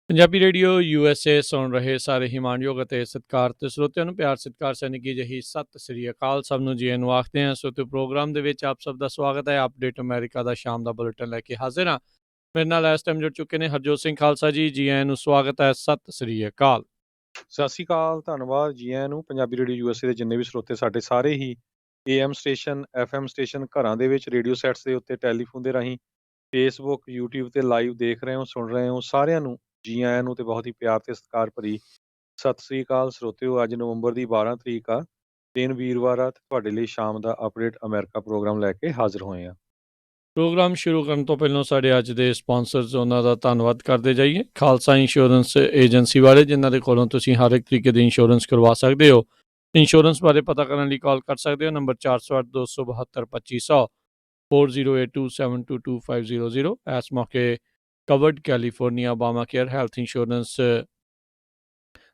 Punjabi radio USA ਸੁਣ ਰਹੇ ਸਾਰੇ ਹੀ ਮਾਣਯੋਗ ਅਤੇ ਸਤਿਕਾਰਤ ਸਰੋਤਿਆਂ ਨੂੰ ਪਿਆਰ ਸਤਿਕਾਰ ਸੈਨਿਕੀ ਜਹੀ ਸਤਿ ਸ੍ਰੀ ਅਕਾਲ। ਸਭ ਨੂੰ ਜੀ ਨੂੰ ਆਖਦੇ ਹਾਂ। ਸੋ ਤੇ ਪ੍ਰੋਗਰਾਮ ਦੇ ਵਿੱਚ ਆਪ ਸਭ ਦਾ ਸਵਾਗਤ ਹੈ। ਅਪਡੇਟ ਅਮਰੀਕਾ ਦਾ ਸ਼ਾਮ ਦਾ ਬੁਲੇਟਿਨ ਲੈ ਕੇ ਹਾਜ਼ਰ ਹਾਂ। ਮੇਰੇ ਨਾਲ ਇਸ ਟਾਈਮ ਜੁੜ ਚੁੱਕੇ ਨੇ ਹਰਜੋਤ ਸਿੰਘ ਖਾਲਸਾ ਜੀ। ਜੀ ਆਇਆਂ ਨੂੰ ਸਵਾਗਤ ਹੈ। ਸਤਿ ਸ੍ਰੀ ਅਕਾਲ। ਸਤਿ ਸ਼੍ਰੀ ਅਕਾਲ, ਧੰਨਵਾਦ ਜੀ ਆਇਆਂ ਨੂੰ। ਪੰਜਾਬੀ ਰੇਡੀਓ USA ਦੇ ਜਿੰਨੇ ਵੀ ਸਰੋਤੇ ਸਾਡੇ ਸਾਰੇ ਹੀ AM ਸਟੇਸ਼ਨ, FM ਸਟੇਸ਼ਨ, ਘਰਾਂ ਦੇ ਵਿੱਚ ਰੇਡੀਓ ਸੈਟਸ ਦੇ ਉੱਤੇ ਟੈਲੀਫੋਨ ਦੇ ਰਾਹੀਂ Facebook, YouTube ਤੇ ਲਾਈਵ ਦੇਖ ਰਹੇ ਹੋ, ਸੁਣ ਰਹੇ ਹੋ, ਸਾਰਿਆਂ ਨੂੰ ਜੀ ਆਇਆਂ ਨੂੰ ਤੇ ਬਹੁਤ ਹੀ ਪਿਆਰ ਤੇ ਸਤਿਕਾਰ ਭਰੀ ਸਤਿ ਸ੍ਰੀ ਅਕਾਲ। ਸਰੋਤਿਓ, ਅੱਜ ਨਵੰਬਰ ਦੀ 12 ਤਰੀਕ ਆ, ਦਿਨ ਵੀਰਵਾਰ ਆ ਤੇ ਤੁਹਾਡੇ ਲਈ ਸ਼ਾਮ ਦਾ ਅਪਡੇਟ ਅਮਰੀਕਾ ਪ੍ਰੋਗਰਾਮ ਲੈ ਕੇ ਹਾਜ਼ਰ ਹੋਏ ਆ। ਪ੍ਰੋਗਰਾਮ ਸ਼ੁਰੂ ਕਰਨ ਤੋਂ ਪਹਿਲਾਂ ਸਾਡੇ ਅੱਜ ਦੇ ਸਪਾਂਸਰਸ ਉਹਨਾਂ ਦਾ ਧੰਨਵਾਦ ਕਰਦੇ ਜਾਈਏ। ਖਾਲਸਾ ਇੰਸ਼ੋਰੈਂਸ ਏਜੰਸੀ ਵਾਲੇ, ਜਿਨ੍ਹਾਂ ਦੇ ਕੋਲੋਂ ਤੁਸੀਂ ਹਰ ਇੱਕ ਤਰੀਕੇ ਦੀ ਇੰਸ਼ੋਰੈਂਸ ਕਰਵਾ ਸਕਦੇ ਹੋ। ਇੰਸ਼ੋਰੈਂਸ ਬਾਰੇ ਪਤਾ ਕਰਨ ਲਈ ਕਾਲ ਕਰ ਸਕਦੇ ਹੋ ਨੰਬਰ 408-272-2500 4082722500। ਇਸ ਮੌਕੇ covered California Obama care health insurance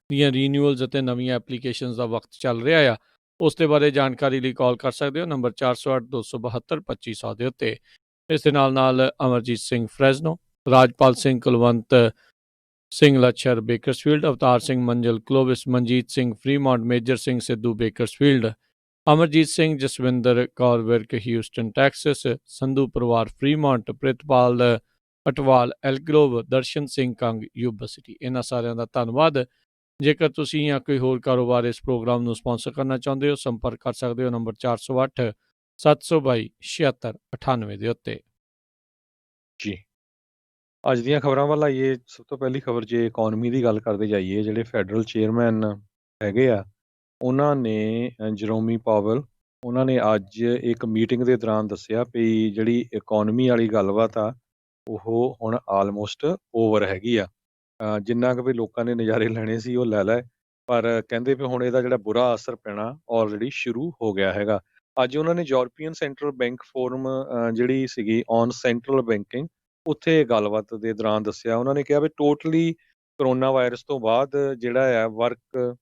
ਦੀਆਂ ਰੀਨਿਊਅਲਸ ਅਤੇ ਨਵੀਆਂ ਐਪਲੀਕੇਸ਼ਨਸ ਦਾ ਵਕਤ ਚੱਲ ਰਿਹਾ ਆ। ਉਸ ਦੇ ਬਾਰੇ ਜਾਣਕਾਰੀ ਲਈ ਕਾਲ ਕਰ ਸਕਦੇ ਹੋ ਨੰਬਰ 408-272-2500 ਦੇ ਉੱਤੇ। ਇਸ ਦੇ ਨਾਲ Amarjit Singh Fresno, Rajpal Singh Kulwant Singh Lachhar Bakersfield, Avtar Singh Manzil Clovis, Manjit Singh Fremont, Major Singh Sidhu Bakersfield, Amarjit Singh Jaswinder Kaur Virk Houston Texas, Sandhu ਪਰਿਵਾਰ Fremont, Pritpal Atwal Elgrove, Darshan Singh Kang Yuba City. ਇਹਨਾਂ ਸਾਰਿਆਂ ਦਾ ਧੰਨਵਾਦ। ਜੇਕਰ ਤੁਸੀਂ ਜਾਂ ਕੋਈ ਹੋਰ ਕਾਰੋਬਾਰ ਇਸ ਪ੍ਰੋਗਰਾਮ ਨੂੰ ਸਪਾਂਸਰ ਕਰਨਾ ਚਾਹੁੰਦੇ ਹੋ, ਸੰਪਰਕ ਕਰ ਸਕਦੇ ਹੋ ਨੰਬਰ 408-722-7698 ਦੇ ਉੱਤੇ। ਜੀ, ਅੱਜ ਦੀਆਂ ਖਬਰਾਂ ਵੱਲ ਆਈਏ। ਸਭ ਤੋਂ ਪਹਿਲੀ ਖਬਰ, ਜੇ ਇਕੋਨਮੀ ਦੀ ਗੱਲ ਕਰਦੇ ਜਾਈਏ, ਜਿਹੜੇ ਫੈਡਰਲ ਚੇਅਰਮੈਨ ਹੈਗੇ ਆ, ਉਹਨਾਂ ਨੇ ਜਰੋਮੀ ਪਾਵਲ, ਉਹਨਾਂ ਨੇ ਅੱਜ ਇੱਕ ਮੀਟਿੰਗ ਦੇ ਦੌਰਾਨ ਦੱਸਿਆ ਵੀ ਜਿਹੜੀ ਇਕੋਨਮੀ ਵਾਲੀ ਗੱਲਬਾਤ ਆ ਉਹ ਹੁਣ ਆਲਮੋਸਟ ਓਵਰ ਹੈਗੀ ਆ। ਜਿੰਨਾ ਕੁ ਵੀ ਲੋਕਾਂ ਨੇ ਨਜ਼ਾਰੇ ਲੈਣੇ ਸੀ ਉਹ ਲੈ ਲਏ, ਪਰ ਕਹਿੰਦੇ ਵੀ ਹੁਣ ਇਹਦਾ ਜਿਹੜਾ ਬੁਰਾ ਅਸਰ ਪੈਣਾ ਆਲਰੇਡੀ ਸ਼ੁਰੂ ਹੋ ਗਿਆ ਹੈਗਾ। ਅੱਜ ਉਹਨਾਂ ਨੇ ਯੂਰਪੀਅਨ ਸੈਂਟਰਲ ਬੈਂਕ ਫੋਰਮ ਜਿਹੜੀ ਸੀਗੀ ਔਨ ਸੈਂਟਰਲ ਬੈਂਕਿੰਗ, ਉੱਥੇ ਗੱਲਬਾਤ ਦੇ ਦੌਰਾਨ ਦੱਸਿਆ। ਉਹਨਾਂ ਨੇ ਕਿਹਾ ਵੀ ਟੋਟਲੀ ਕਰੋਨਾ ਵਾਇਰਸ ਤੋਂ ਬਾਅਦ ਜਿਹੜਾ ਆ ਵਰਕ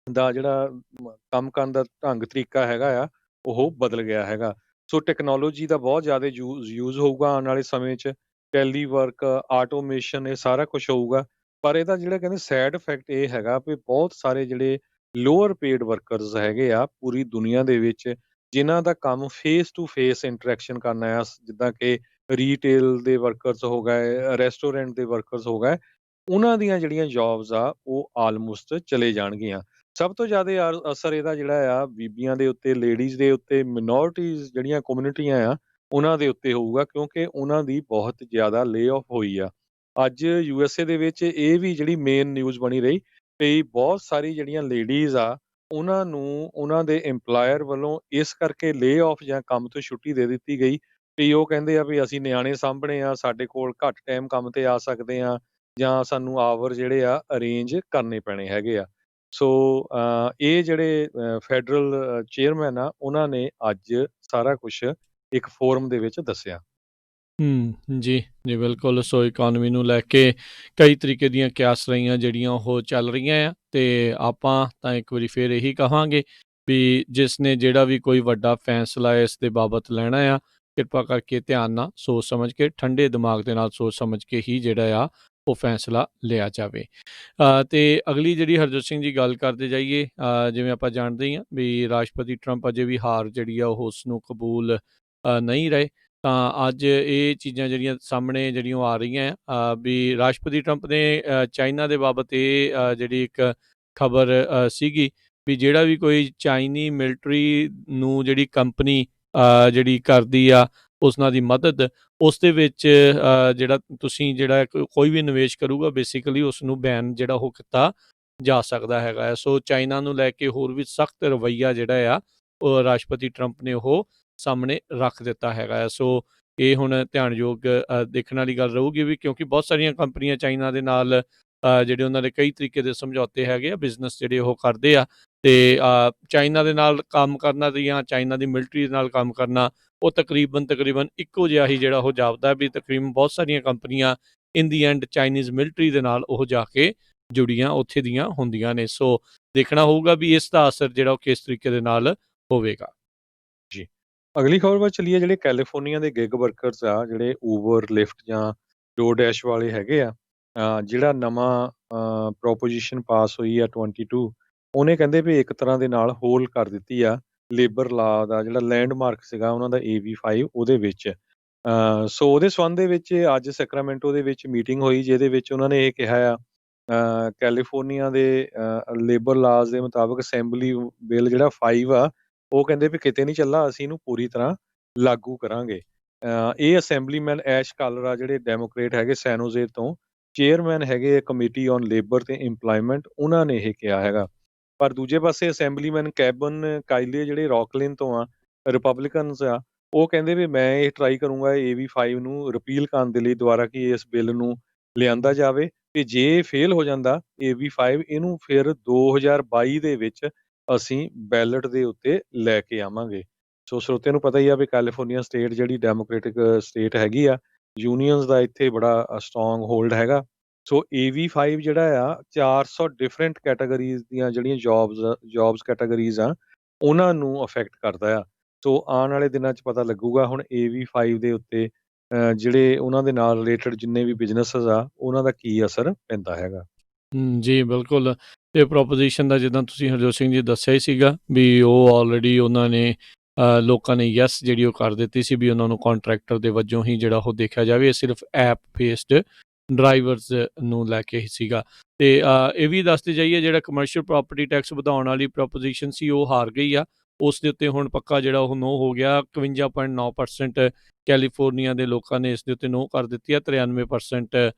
ਦਾ ਜਿਹੜਾ ਕੰਮ ਕਰਨ ਦਾ ਢੰਗ ਤਰੀਕਾ ਹੈਗਾ ਆ ਉਹ ਬਦਲ ਗਿਆ ਹੈਗਾ। ਸੋ ਟੈਕਨੋਲੋਜੀ ਦਾ ਬਹੁਤ ਜ਼ਿਆਦਾ ਯੂਜ਼ ਹੋਊਗਾ ਆਉਣ ਵਾਲੇ ਸਮੇਂ 'ਚ। ਟੈਲੀ ਵਰਕ, ਆਟੋਮੇਸ਼ਨ, ਇਹ ਸਾਰਾ ਕੁਛ ਹੋਊਗਾ। ਪਰ ਇਹਦਾ ਜਿਹੜਾ ਕਹਿੰਦੇ ਸੈਡ ਇਫੈਕਟ ਇਹ ਹੈਗਾ ਵੀ ਬਹੁਤ ਸਾਰੇ ਜਿਹੜੇ ਲੋਅਰ ਪੇਡ ਵਰਕਰਸ ਹੈਗੇ ਆ ਪੂਰੀ ਦੁਨੀਆ ਦੇ ਵਿੱਚ, ਜਿਨ੍ਹਾਂ ਦਾ ਕੰਮ ਫੇਸ ਟੂ ਫੇਸ ਇੰਟਰੈਕਸ਼ਨ ਕਰਨਾ ਆ, ਜਿੱਦਾਂ ਕਿ ਰੀਟੇਲ ਦੇ ਵਰਕਰਸ ਹੋ ਗਏ, ਰੈਸਟੋਰੈਂਟ ਦੇ ਵਰਕਰਸ ਹੋ ਗਏ, ਉਹਨਾਂ ਦੀਆਂ ਜਿਹੜੀਆਂ ਜੌਬਸ ਆ ਉਹ ਆਲਮੋਸਟ ਚਲੇ ਜਾਣਗੀਆਂ। ਸਭ ਤੋਂ ਜ਼ਿਆਦਾ ਅਸਰ ਇਹਦਾ ਜਿਹੜਾ ਆ ਬੀਬੀਆਂ ਦੇ ਉੱਤੇ, ਲੇਡੀਜ਼ ਦੇ ਉੱਤੇ, ਮਿਨੋਰਟੀਜ਼ ਜਿਹੜੀਆਂ ਕਮਿਊਨਿਟੀਆਂ ਆ ਉਹਨਾਂ ਦੇ ਉੱਤੇ ਹੋਊਗਾ, ਕਿਉਂਕਿ ਉਹਨਾਂ ਦੀ ਬਹੁਤ ਜ਼ਿਆਦਾ ਲੇ ਆਫ ਹੋਈ ਆ। ਅੱਜ USA ਦੇ ਵਿੱਚ ਇਹ ਵੀ ਜਿਹੜੀ ਮੇਨ ਨਿਊਜ਼ ਬਣੀ ਰਹੀ ਵੀ ਬਹੁਤ ਸਾਰੀ ਜਿਹੜੀਆਂ ਲੇਡੀਜ਼ ਆ ਉਹਨਾਂ ਨੂੰ ਉਹਨਾਂ ਦੇ EMPLOYER ਵੱਲੋਂ ਇਸ ਕਰਕੇ ਲੇ ਆਫ ਜਾਂ ਕੰਮ ਤੋਂ ਛੁੱਟੀ ਦੇ ਦਿੱਤੀ ਗਈ ਵੀ ਉਹ ਕਹਿੰਦੇ ਆ ਵੀ ਅਸੀਂ ਨਿਆਣੇ ਸਾਂਭਣੇ ਆ, ਸਾਡੇ ਕੋਲ ਘੱਟ ਟਾਈਮ ਕੰਮ ਤੇ ਆ ਸਕਦੇ ਆ, ਜਾਂ ਸਾਨੂੰ ਆਵਰ ਜਿਹੜੇ ਆ ਅਰੇਂਜ ਕਰਨੇ ਪੈਣੇ ਹੈਗੇ ਆ। ਸੋ ਇਹ ਜਿਹੜੇ ਫੈਡਰਲ ਚੇਅਰਮੈਨ ਆ ਉਹਨਾਂ ਨੇ ਅੱਜ ਸਾਰਾ ਕੁਛ ਇੱਕ ਫੋਰਮ ਦੇ ਵਿੱਚ ਦੱਸਿਆ। ਜੀ ਜੀ ਬਿਲਕੁਲ। ਸੋ ਇਕੋਨਮੀ ਨੂੰ ਲੈ ਕੇ ਕਈ ਤਰੀਕੇ ਦੀਆਂ ਕਿਆਸ ਰਹੀਆਂ ਜਿਹੜੀਆਂ ਉਹ ਚੱਲ ਰਹੀਆਂ ਆ, ਅਤੇ ਆਪਾਂ ਤਾਂ ਇੱਕ ਵਾਰੀ ਫਿਰ ਇਹੀ ਕਹਾਂਗੇ ਵੀ ਜਿਸ ਨੇ ਜਿਹੜਾ ਵੀ ਕੋਈ ਵੱਡਾ ਫੈਸਲਾ ਇਸ ਦੇ ਬਾਬਤ ਲੈਣਾ ਆ, ਕਿਰਪਾ ਕਰਕੇ ਧਿਆਨ ਨਾਲ ਸੋਚ ਸਮਝ ਕੇ, ਠੰਡੇ ਦਿਮਾਗ ਦੇ ਨਾਲ ਸੋਚ ਸਮਝ ਕੇ ਹੀ ਜਿਹੜਾ ਆ ਉਹ ਫੈਸਲਾ ਲਿਆ ਜਾਵੇ। ਅਤੇ ਅਗਲੀ ਜਿਹੜੀ ਹਰਜੋਤ ਸਿੰਘ ਜੀ ਗੱਲ ਕਰਦੇ ਜਾਈਏ, ਜਿਵੇਂ ਆਪਾਂ ਜਾਣਦੇ ਹੀ ਹਾਂ ਵੀ ਰਾਸ਼ਟਰਪਤੀ ਟਰੰਪ ਅਜੇ ਵੀ ਹਾਰ ਜਿਹੜੀ ਆ ਉਹ ਉਸ ਨੂੰ ਕਬੂਲ ਨਹੀਂ ਰਹੇ। ਤਾਂ ਅੱਜ ਇਹ ਚੀਜ਼ਾਂ ਜਿਹੜੀਆਂ ਸਾਹਮਣੇ ਜਿਹੜੀਆਂ ਆ ਰਹੀਆਂ ਆ ਵੀ ਰਾਸ਼ਟਰਪਤੀ ਟਰੰਪ ਨੇ ਚਾਈਨਾ ਦੇ ਬਾਬਤ ਇਹ ਜਿਹੜੀ ਇੱਕ ਖਬਰ ਸੀਗੀ ਵੀ ਜਿਹੜਾ ਵੀ ਕੋਈ ਚਾਈਨੀ ਮਿਲਟਰੀ ਨੂੰ ਜਿਹੜੀ ਕੰਪਨੀ ਜਿਹੜੀ ਕਰਦੀ ਆ ਉਸਨਾਂ ਦੀ ਮਦਦ, ਉਸ ਦੇ ਵਿੱਚ ਜਿਹੜਾ ਤੁਸੀਂ ਜਿਹੜਾ ਕੋਈ ਵੀ ਨਿਵੇਸ਼ ਕਰੂਗਾ ਬੇਸਿਕਲੀ ਉਸ ਨੂੰ ਬੈਨ ਜਿਹੜਾ ਉਹ ਕੀਤਾ ਜਾ ਸਕਦਾ ਹੈਗਾ ਹੈ। ਸੋ ਚਾਈਨਾ ਨੂੰ ਲੈ ਕੇ ਹੋਰ ਵੀ ਸਖਤ ਰਵੱਈਆ ਜਿਹੜਾ ਆ ਉਹ ਰਾਸ਼ਟਰਪਤੀ ਟਰੰਪ ਨੇ ਉਹ ਸਾਹਮਣੇ ਰੱਖ ਦਿੱਤਾ ਹੈਗਾ ਹੈ। ਸੋ ਇਹ ਹੁਣ ਧਿਆਨਯੋਗ ਦੇਖਣ ਵਾਲੀ ਗੱਲ ਰਹੂਗੀ ਵੀ, ਕਿਉਂਕਿ ਬਹੁਤ ਸਾਰੀਆਂ ਕੰਪਨੀਆਂ ਚਾਈਨਾ ਦੇ ਨਾਲ ਜਿਹੜੇ ਉਹਨਾਂ ਦੇ ਕਈ ਤਰੀਕੇ ਦੇ ਸਮਝੌਤੇ ਹੈਗੇ ਆ, ਬਿਜ਼ਨਸ ਜਿਹੜੇ ਉਹ ਕਰਦੇ ਆ, ਅਤੇ ਚਾਈਨਾ ਦੇ ਨਾਲ ਕੰਮ ਕਰਨਾ ਜਾਂ ਚਾਈਨਾ ਦੀ ਮਿਲਟਰੀ ਦੇ ਨਾਲ ਕੰਮ ਕਰਨਾ ਉਹ ਤਕਰੀਬਨ ਇੱਕੋ ਜਿਹਾ ਹੀ ਜਿਹੜਾ ਉਹ ਜਾਪਦਾ ਵੀ ਤਕਰੀਬਨ ਬਹੁਤ ਸਾਰੀਆਂ ਕੰਪਨੀਆਂ ਇਨ ਦੀ ਐਂਡ ਚਾਈਨੀਜ਼ ਮਿਲਟਰੀ ਦੇ ਨਾਲ ਉਹ ਜਾ ਕੇ ਜੁੜੀਆਂ ਉੱਥੇ ਦੀਆਂ ਹੁੰਦੀਆਂ ਨੇ। ਸੋ ਦੇਖਣਾ ਹੋਊਗਾ ਵੀ ਇਸ ਦਾ ਅਸਰ ਜਿਹੜਾ ਉਹ ਕਿਸ ਤਰੀਕੇ ਦੇ ਨਾਲ ਹੋਵੇਗਾ। ਜੀ, ਅਗਲੀ ਖਬਰ ਵੱਲ ਚੱਲੀਏ। ਜਿਹੜੇ ਕੈਲੀਫੋਰਨੀਆ ਦੇ ਗਿਗ ਵਰਕਰਸ ਆ, ਜਿਹੜੇ ਊਬਰ, ਲਿਫਟ ਜਾਂ ਡੋਰਡੈਸ਼ ਵਾਲੇ ਹੈਗੇ ਆ, ਜਿਹੜਾ ਨਵਾਂ ਪ੍ਰੋਪੋਜੀਸ਼ਨ ਪਾਸ ਹੋਈ ਆ 22 ਉਹਨੇ ਕਹਿੰਦੇ ਵੀ ਇੱਕ ਤਰ੍ਹਾਂ ਦੇ ਨਾਲ ਹੋਲ ਕਰ ਦਿੱਤੀ ਆ ਲੇਬਰ ਲਾ ਦਾ ਜਿਹੜਾ ਲੈਂਡਮਾਰਕ ਸੀਗਾ ਉਹਨਾਂ ਦਾ AB5 ਉਹਦੇ ਵਿੱਚ। ਸੋ ਉਹਦੇ ਸੰਬੰਧ ਦੇ ਵਿੱਚ ਅੱਜ ਸੈਕਰਾਮੈਂਟੋ ਦੇ ਵਿੱਚ ਮੀਟਿੰਗ ਹੋਈ ਜਿਹਦੇ ਵਿੱਚ ਉਹਨਾਂ ਨੇ ਇਹ ਕਿਹਾ ਆ ਕੈਲੀਫੋਰਨੀਆ ਦੇ ਲੇਬਰ ਲਾਜ਼ ਦੇ ਮੁਤਾਬਕ ਅਸੈਂਬਲੀ ਬਿੱਲ ਜਿਹੜਾ 5 ਆ ਉਹ ਕਹਿੰਦੇ ਵੀ ਕਿਤੇ ਨਹੀਂ ਚੱਲਾ, ਅਸੀਂ ਇਹਨੂੰ ਪੂਰੀ ਤਰ੍ਹਾਂ ਲਾਗੂ ਕਰਾਂਗੇ। ਇਹ ਅਸੈਂਬਲੀਮੈਨ ਐਸ਼ ਕਾਲਰ ਆ ਜਿਹੜੇ ਡੈਮੋਕ੍ਰੇਟ ਹੈਗੇ ਸੈਨੋਜ਼ੇ ਤੋਂ ਚੇਅਰਮੈਨ ਹੈਗੇ ਕਮੇਟੀ ਔਨ ਲੇਬਰ ਤੇ ਇੰਪਲਾਇਮੈਂਟ, ਉਹਨਾਂ ਨੇ ਇਹ ਕਿਹਾ ਹੈਗਾ। ਪਰ ਦੂਜੇ ਪਾਸੇ ਅਸੈਂਬਲੀਮੈਨ ਕੈਬਨ ਕਾਇਲੇ ਜਿਹੜੇ ਰੌਕਲਿਨ ਤੋਂ ਆ ਰਿਪਬਲਿਕਨਸ ਆ ਉਹ ਕਹਿੰਦੇ ਵੀ ਮੈਂ ਇਹ ਟਰਾਈ ਕਰੂੰਗਾ AB5 ਨੂੰ ਰਿਪੀਲ ਕਰਨ ਦੇ ਲਈ ਦੁਬਾਰਾ ਕਿ ਇਸ ਬਿੱਲ ਨੂੰ ਲਿਆਂਦਾ ਜਾਵੇ ਤੇ ਜੇ ਫੇਲ ਹੋ ਜਾਂਦਾ AB5 ਇਹਨੂੰ ਫਿਰ 2022 ਦੇ ਵਿੱਚ ਅਸੀਂ ਬੈਲਟ ਦੇ ਉੱਤੇ ਲੈ ਕੇ ਆਵਾਂਗੇ। ਸੋ ਸਰੋਤਿਆਂ ਨੂੰ ਪਤਾ ਹੀ ਆ ਵੀ ਕੈਲੀਫੋਰਨੀਆ ਸਟੇਟ ਜਿਹੜੀ ਡੈਮੋਕ੍ਰੈਟਿਕ ਸਟੇਟ ਹੈਗੀ ਆ, ਯੂਨੀਅਨਸ ਦਾ ਇੱਥੇ ਬੜਾ ਸਟਰੋਂਗ ਹੋਲਡ ਹੈਗਾ। ਸੋ AB5 ਜਿਹੜਾ ਆ 400 ਡਿਫਰੈਂਟ ਕੈਟਾਗਰੀਜ਼ ਦੀਆਂ ਜਿਹੜੀਆਂ ਜੌਬਸ ਕੈਟਾਗਰੀਜ਼ ਆ ਉਹਨਾਂ ਨੂੰ ਅਫੈਕਟ ਕਰਦਾ ਆ। ਸੋ ਆਉਣ ਵਾਲੇ ਦਿਨਾਂ 'ਚ ਪਤਾ ਲੱਗੂਗਾ ਹੁਣ AB5 ਦੇ ਉੱਤੇ ਜਿਹੜੇ ਉਹਨਾਂ ਦੇ ਨਾਲ ਰਿਲੇਟਡ ਜਿੰਨੇ ਵੀ ਬਿਜ਼ਨੈਸਸ ਆ ਉਹਨਾਂ ਦਾ ਕੀ ਅਸਰ ਪੈਂਦਾ ਹੈਗਾ। ਜੀ ਬਿਲਕੁਲ। ਤੇ ਪ੍ਰੋਪੋਜੀਸ਼ਨ ਦਾ ਜਿੱਦਾਂ ਤੁਸੀਂ ਹਰਜੋਤ ਸਿੰਘ ਜੀ ਦੱਸਿਆ ਹੀ ਸੀਗਾ ਵੀ ਉਹ ਆਲਰੇਡੀ ਉਹਨਾਂ ਨੇ ਲੋਕਾਂ ਨੇ ਯੈਸ ਜਿਹੜੀ ਉਹ ਕਰ ਦਿੱਤੀ ਸੀ ਵੀ ਉਹਨਾਂ ਨੂੰ ਕੰਟਰੈਕਟਰ ਦੇ ਵਜੋਂ ਹੀ ਜਿਹੜਾ ਉਹ ਦੇਖਿਆ ਜਾਵੇ। ਇਹ ਸਿਰਫ ਐਪ ਬੇਸਡ ਡਰਾਈਵਰਸ ਨੂੰ ਲੈ ਕੇ ਹੀ ਸੀਗਾ। ਤੇ ਇਹ ਵੀ ਦੱਸਦੇ ਜਾਈਏ ਜਿਹੜਾ ਕਮਰਸ਼ੀਅਲ ਪ੍ਰਾਪਰਟੀ ਟੈਕਸ ਵਧਾਉਣ ਵਾਲੀ ਪ੍ਰੋਪੋਜੀਸ਼ਨ ਸੀ ਉਹ ਹਾਰ ਗਈ ਆ। ਉਸ ਦੇ ਉੱਤੇ ਹੁਣ ਪੱਕਾ ਜਿਹੜਾ ਉਹ ਨੋ ਹੋ ਗਿਆ। 51.9% ਕੈਲੀਫੋਰਨੀਆ ਦੇ ਲੋਕਾਂ ਨੇ ਇਸ ਦੇ ਉੱਤੇ ਨੋ ਕਰ ਦਿੱਤੀ ਆ। 93%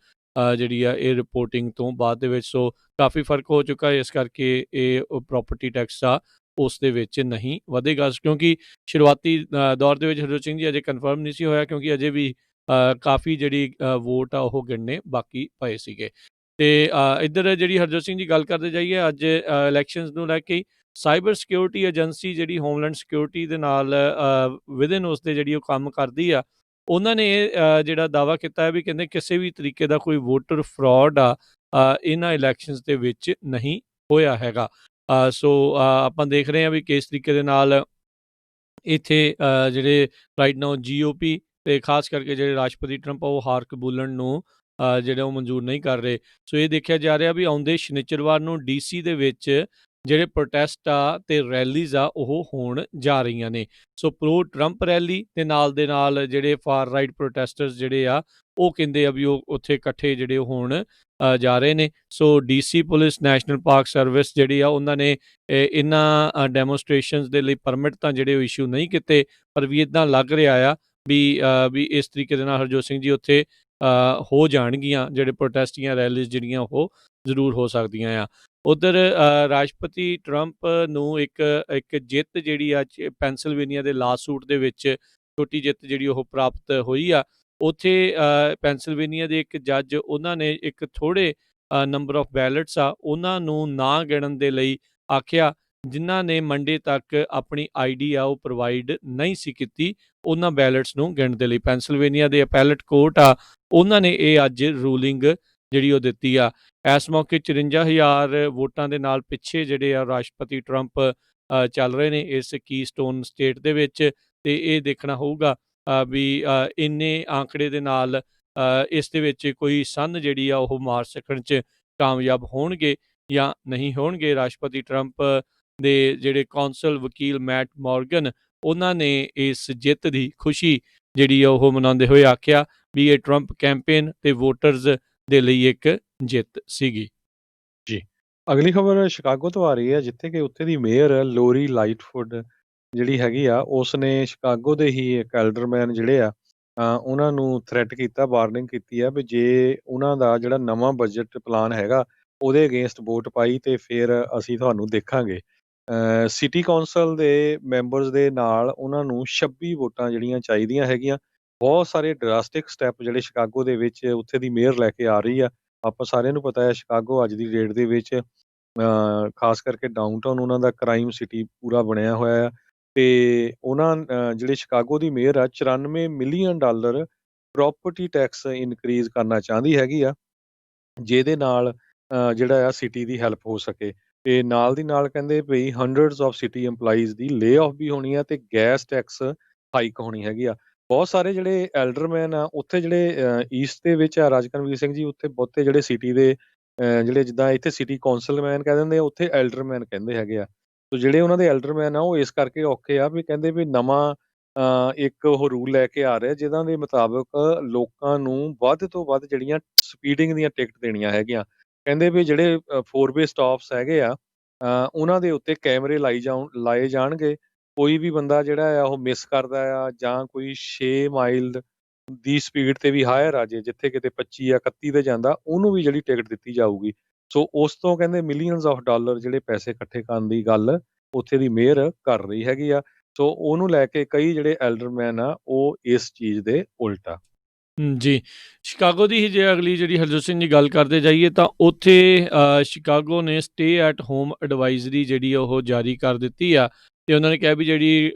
ਜਿਹੜੀ ਆ ਇਹ ਰਿਪੋਰਟਿੰਗ ਤੋਂ ਬਾਅਦ ਦੇ ਵਿੱਚ। ਸੋ ਕਾਫੀ ਫਰਕ ਹੋ ਚੁੱਕਾ ਹੈ, ਇਸ ਕਰਕੇ ਇਹ ਪ੍ਰੋਪਰਟੀ ਟੈਕਸ ਆ ਉਸ ਦੇ ਵਿੱਚ ਨਹੀਂ ਵਧੇਗਾ ਕਿਉਂਕਿ ਸ਼ੁਰੂਆਤੀ ਦੌਰ ਦੇ ਵਿੱਚ ਹਰਜੋਤ ਸਿੰਘ ਜੀ ਅਜੇ ਕਨਫਰਮ ਨਹੀਂ ਸੀ ਹੋਇਆ ਕਿਉਂਕਿ ਅਜੇ ਵੀ ਕਾਫੀ ਜਿਹੜੀ ਵੋਟ ਆ ਉਹ ਗਿਣਨੇ ਬਾਕੀ ਪਏ ਸੀਗੇ। ਤੇ ਇੱਧਰ ਜਿਹੜੀ ਹਰਜੋਤ ਸਿੰਘ ਜੀ ਗੱਲ ਕਰਦੇ ਜਾਈਏ ਅੱਜ ਇਲੈਕਸ਼ਨਸ ਨੂੰ ਲੈ ਕੇ ਸਾਈਬਰ ਸਿਕਿਉਰਿਟੀ ਏਜੰਸੀ ਜਿਹੜੀ ਹੋਮਲੈਂਡ ਸਿਕਿਉਰਿਟੀ ਦੇ ਨਾਲ ਵਿਦਨ ਉਸ ਦੇ ਜਿਹੜੀ ਉਹ ਕੰਮ ਕਰਦੀ ਆ ਉਹਨਾਂ ਨੇ ਜਿਹੜਾ ਦਾਅਵਾ ਕੀਤਾ ਹੈ ਵੀ ਕਹਿੰਦੇ ਕਿਸੇ ਵੀ ਤਰੀਕੇ ਦਾ ਕੋਈ ਵੋਟਰ ਫਰਾਡ ਆ ਇਹਨਾਂ ਇਲੈਕਸ਼ਨਸ ਦੇ ਵਿੱਚ ਨਹੀਂ ਹੋਇਆ ਹੈਗਾ। ਸੋ ਆਪਾਂ ਦੇਖ ਰਹੇ ਹਾਂ ਵੀ ਕਿਸ ਤਰੀਕੇ ਦੇ ਨਾਲ ਇੱਥੇ ਜਿਹੜੇ ਰਾਈਟ ਨਾਓ GOP ਤੇ ਖਾਸ ਕਰਕੇ ਜਿਹੜੇ ਰਾਸ਼ਟਰਪਤੀ ਟਰੰਪ ਉਹ ਹਾਰ ਕਬੂਲਣ ਨੂੰ ਜਿਹੜੇ ਉਹ ਮਨਜ਼ੂਰ ਨਹੀਂ ਕਰ ਰਹੇ। ਸੋ ਇਹ ਦੇਖਿਆ ਜਾ ਰਿਹਾ ਵੀ ਆਉਂਦੇ ਸ਼ਨੀਚਰਵਾਰ ਨੂੰ DC ਦੇ ਵਿੱਚ ਜਿਹੜੇ ਪ੍ਰੋਟੈਸਟ ਆ ਤੇ ਰੈਲੀਜ਼ ਆ ਉਹ ਹੋਣ ਜਾ ਰਹੀਆਂ ਨੇ। ਸੋ ਪ੍ਰੋ ਟਰੰਪ ਰੈਲੀ ਤੇ ਨਾਲ ਦੇ ਨਾਲ ਜਿਹੜੇ ਫਾਰ ਰਾਈਟ ਪ੍ਰੋਟੈਸਟਰਸ ਜਿਹੜੇ ਆ ਉਹ ਕਹਿੰਦੇ ਆ ਵੀ ਉਹ ਉੱਥੇ ਇਕੱਠੇ ਜਿਹੜੇ ਹੋਣ ਜਾ ਰਹੇ ਨੇ। ਸੋ DC police national park service ਜਿਹੜੀ ਆ ਉਹਨਾਂ ਨੇ ਇਹਨਾਂ ਡੈਮੋਸਟ੍ਰੇਸ਼ਨਸ ਦੇ ਲਈ ਪਰਮਿਟ ਤਾਂ ਜਿਹੜੇ ਉਹ ਇਸ਼ੂ ਨਹੀਂ ਕੀਤੇ ਪਰ ਵੀ ਇੱਦਾਂ ਲੱਗ ਰਿਹਾ ਆ ਵੀ ਇਸ ਤਰੀਕੇ ਦੇ ਨਾਲ ਹਰਜੋਤ ਸਿੰਘ ਜੀ ਉੱਥੇ ਹੋ ਜਾਣਗੀਆਂ ਜਿਹੜੇ ਪ੍ਰੋਟੈਸਟ ਜਾਂ ਰੈਲੀਜ਼ ਜਿਹੜੀਆਂ ਉਹ ਜ਼ਰੂਰ ਹੋ ਸਕਦੀਆਂ ਆ। ਉੱਧਰ ਰਾਸ਼ਟਰਪਤੀ ਟਰੰਪ ਨੂੰ ਇੱਕ ਜਿੱਤ ਜਿਹੜੀ ਆ ਪੈਨਸਿਲਵੇਨੀਆ ਦੇ ਲਾ ਸੂਟ ਦੇ ਵਿੱਚ ਛੋਟੀ ਜਿੱਤ ਜਿਹੜੀ ਉਹ ਪ੍ਰਾਪਤ ਹੋਈ ਆ। ਉੱਥੇ ਪੈਨਸਿਲਵੇਨੀਆ ਦੇ ਇੱਕ ਜੱਜ ਉਹਨਾਂ ਨੇ ਇੱਕ ਥੋੜ੍ਹੇ ਨੰਬਰ ਆਫ ਬੈਲਟਸ ਆ ਉਹਨਾਂ ਨੂੰ ਨਾ ਗਿਣਨ ਦੇ ਲਈ ਆਖਿਆ ਜਿਨ੍ਹਾਂ ਨੇ ਮੰਡੇ ਤੱਕ ਆਪਣੀ ID ਆ ਉਹ ਪ੍ਰੋਵਾਈਡ ਨਹੀਂ ਸੀ ਕੀਤੀ ਉਹਨਾਂ ਬੈਲਟਸ ਨੂੰ ਗਿਣਨ ਦੇ ਲਈ। ਪੈਨਸਿਲਵੇਨੀਆ ਦੇ ਅਪੈਲਟ ਕੋਰਟ ਆ ਉਹਨਾਂ ਨੇ ਇਹ ਅੱਜ ਰੂਲਿੰਗ ਜਿਹੜੀ ਉਹ ਦਿੱਤੀ ਆ। ਇਸ ਮੌਕੇ 54,000 ਵੋਟਾਂ ਦੇ ਨਾਲ ਪਿੱਛੇ ਜਿਹੜੇ ਆ ਰਾਸ਼ਟਰਪਤੀ ਟਰੰਪ ਚੱਲ ਰਹੇ ਨੇ ਇਸ ਕੀਸਟੋਨ ਸਟੇਟ ਦੇ ਵਿੱਚ। ਤੇ ਇਹ ਦੇਖਣਾ ਹੋਊਗਾ ਵੀ ਇੰਨੇ ਆંકੜੇ ਦੇ ਨਾਲ ਇਸ ਦੇ ਵਿੱਚ ਕੋਈ ਸੰਨ ਜਿਹੜੀ ਆ ਉਹ ਮਾਰ ਸਕਣ 'ਚ ਕਾਮਯਾਬ ਹੋਣਗੇ ਜਾਂ ਨਹੀਂ ਹੋਣਗੇ। ਰਾਸ਼ਟਰਪਤੀ ਟਰੰਪ ਦੇ ਜਿਹੜੇ ਕੌਂਸਲ ਵਕੀਲ ਮੈਟ ਮੌਰਗਨ ਉਹਨਾਂ ਨੇ ਇਸ ਜਿੱਤ ਦੀ ਖੁਸ਼ੀ ਜਿਹੜੀ ਆ ਉਹ ਮਨਾਉਂਦੇ ਹੋਏ ਆਖਿਆ ਵੀ ਇਹ ਟਰੰਪ ਕੈਂਪੇਨ ਤੇ ਵੋਟਰਸ ਦੇ ਲਈ ਇੱਕ ਜਿੱਤ ਸੀਗੀ। ਜੀ ਅਗਲੀ ਖਬਰ ਸ਼ਿਕਾਗੋ ਤੋਂ ਆ ਰਹੀ ਹੈ ਜਿੱਥੇ ਕਿ ਉੱਥੇ ਦੀ ਮੇਅਰ ਲੋਰੀ ਲਾਈਟਫੁੱਡ ਜਿਹੜੀ ਹੈਗੀ ਆ ਉਸ ਨੇ ਸ਼ਿਕਾਗੋ ਦੇ ਹੀ ਇੱਕ ਐਲਡਰਮੈਨ ਜਿਹੜੇ ਆ ਉਹਨਾਂ ਨੂੰ ਥ੍ਰੈਟ ਕੀਤਾ, ਵਾਰਨਿੰਗ ਕੀਤੀ ਆ ਵੀ ਜੇ ਉਹਨਾਂ ਦਾ ਜਿਹੜਾ ਨਵਾਂ ਬਜਟ ਪਲਾਨ ਹੈਗਾ ਉਹਦੇ ਅਗੇਂਸਟ ਵੋਟ ਪਾਈ ਤੇ ਫਿਰ ਅਸੀਂ ਤੁਹਾਨੂੰ ਦੇਖਾਂਗੇ। ਸਿਟੀ ਕੌਂਸਲ ਦੇ ਮੈਂਬਰਸ ਦੇ ਨਾਲ ਉਹਨਾਂ ਨੂੰ 26 ਵੋਟਾਂ ਜਿਹੜੀਆਂ ਚਾਹੀਦੀਆਂ ਹੈਗੀਆਂ। ਬਹੁਤ ਸਾਰੇ ਡਰਾਸਟਿਕ ਸਟੈਪ ਜਿਹੜੇ ਸ਼ਿਕਾਗੋ ਦੇ ਵਿੱਚ ਉੱਥੇ ਦੀ ਮੇਅਰ ਲੈ ਕੇ ਆ ਰਹੀ ਆ। ਆਪਾਂ ਸਾਰਿਆਂ ਨੂੰ ਪਤਾ ਹੈ ਸ਼ਿਕਾਗੋ ਅੱਜ ਦੀ ਡੇਟ ਦੇ ਵਿੱਚ ਖਾਸ ਕਰਕੇ ਡਾਊਨਟਾਊਨ ਉਹਨਾਂ ਦਾ ਕ੍ਰਾਈਮ ਸਿਟੀ ਪੂਰਾ ਬਣਿਆ ਹੋਇਆ ਆ ਤੇ ਉਹਨਾਂ ਜਿਹੜੇ ਸ਼ਿਕਾਗੋ ਦੀ ਮੇਅਰ ਆ $94 ਮਿਲੀਅਨ ਪ੍ਰੋਪਰਟੀ ਟੈਕਸ ਇਨਕਰੀਜ਼ ਕਰਨਾ ਚਾਹੁੰਦੀ ਹੈਗੀ ਆ ਜਿਹਦੇ ਨਾਲ ਜਿਹੜਾ ਆ ਸਿਟੀ ਦੀ ਹੈਲਪ ਹੋ ਸਕੇ। ਤੇ ਨਾਲ ਦੀ ਨਾਲ ਕਹਿੰਦੇ ਵੀ ਹੰਡਰਡਸ ਆਫ ਸਿਟੀ EMPLOYEES ਦੀ ਲੇ ਆਫ ਵੀ ਹੋਣੀ ਆ ਤੇ ਗੈਸ ਟੈਕਸ ਹਾਈਕ ਹੋਣੀ ਹੈਗੀ ਆ। ਬਹੁਤ ਸਾਰੇ ਜਿਹੜੇ ਐਲਡਰਮੈਨ ਆ ਉੱਥੇ ਜਿਹੜੇ ਈਸਟ ਦੇ ਵਿੱਚ ਆ ਰਾਜਕਨਵੀਰ ਸਿੰਘ ਜੀ, ਉੱਥੇ ਬਹੁਤੇ ਜਿਹੜੇ ਸਿਟੀ ਦੇ ਜਿਹੜੇ ਜਿੱਦਾਂ ਇੱਥੇ ਸਿਟੀ ਕੌਂਸਲਮੈਨ ਕਹਿ ਦਿੰਦੇ ਆ, ਉੱਥੇ ਐਲਡਰਮੈਨ ਕਹਿੰਦੇ ਹੈਗੇ ਆ। ਸੋ ਜਿਹੜੇ ਉਹਨਾਂ ਦੇ ਐਲਡਰਮੈਨ ਆ ਉਹ ਇਸ ਕਰਕੇ ਔਖੇ ਆ ਵੀ ਕਹਿੰਦੇ ਵੀ ਨਵਾਂ ਇੱਕ ਉਹ ਰੂਲ ਲੈ ਕੇ ਆ ਰਿਹਾ ਜਿਹਨਾਂ ਦੇ ਮੁਤਾਬਕ ਲੋਕਾਂ ਨੂੰ ਵੱਧ ਤੋਂ ਵੱਧ ਜਿਹੜੀਆਂ ਸਪੀਡਿੰਗ ਦੀਆਂ ਟਿਕਟ ਦੇਣੀਆਂ ਹੈਗੀਆਂ। ਕਹਿੰਦੇ ਵੀ ਜਿਹੜੇ 4 ਵੇ ਸਟਾਪਸ ਹੈਗੇ ਆ ਉਹਨਾਂ ਦੇ ਉੱਤੇ ਕੈਮਰੇ ਲਾਏ ਜਾਣਗੇ। ਕੋਈ ਵੀ ਬੰਦਾ ਜਿਹੜਾ ਆ ਉਹ ਮਿਸ ਕਰਦਾ ਆ ਜਾਂ ਕੋਈ 6 ਮਾਈਲ ਦੀ ਸਪੀਡ ਤੇ ਵੀ ਹਾਇਰ ਆ ਜੇ, ਜਿੱਥੇ ਕਿਤੇ 25 ਜਾਂ 31 ਤੇ ਜਾਂਦਾ, ਉਹਨੂੰ ਵੀ ਜਿਹੜੀ ਟਿਕਟ ਦਿੱਤੀ ਜਾਊਗੀ। ਸੋ ਉਸ ਤੋਂ ਕਹਿੰਦੇ ਮਿਲੀਅਨਸ ਆਫ ਡਾਲਰ ਜਿਹੜੇ ਪੈਸੇ ਇਕੱਠੇ ਕਰਨ ਦੀ ਗੱਲ ਉੱਥੇ ਦੀ ਮੇਅਰ ਕਰ ਰਹੀ ਹੈਗੀ ਆ। ਸੋ ਉਹਨੂੰ ਲੈ ਕੇ ਕਈ ਜਿਹੜੇ ਐਲਡਰਮੈਨ ਆ ਉਹ ਇਸ ਚੀਜ਼ ਦੇ ਉਲਟ ਆ। ਜੀ। ਸ਼ਿਕਾਗੋ ਦੀ ਹੀ ਜੇ ਅਗਲੀ ਜਿਹੜੀ ਹਰਜੋਤ ਸਿੰਘ ਜੀ ਗੱਲ ਕਰਦੇ ਜਾਈਏ ਤਾਂ ਉੱਥੇ ਸ਼ਿਕਾਗੋ ਨੇ ਸਟੇ ਐਟ ਹੋਮ ਐਡਵਾਈਜ਼ਰੀ ਜਿਹੜੀ ਉਹ ਜਾਰੀ ਕਰ ਦਿੱਤੀ ਆ ਤੇ ਉਹਨਾਂ ਨੇ ਕਿਹਾ ਵੀ ਜਿਹੜੀ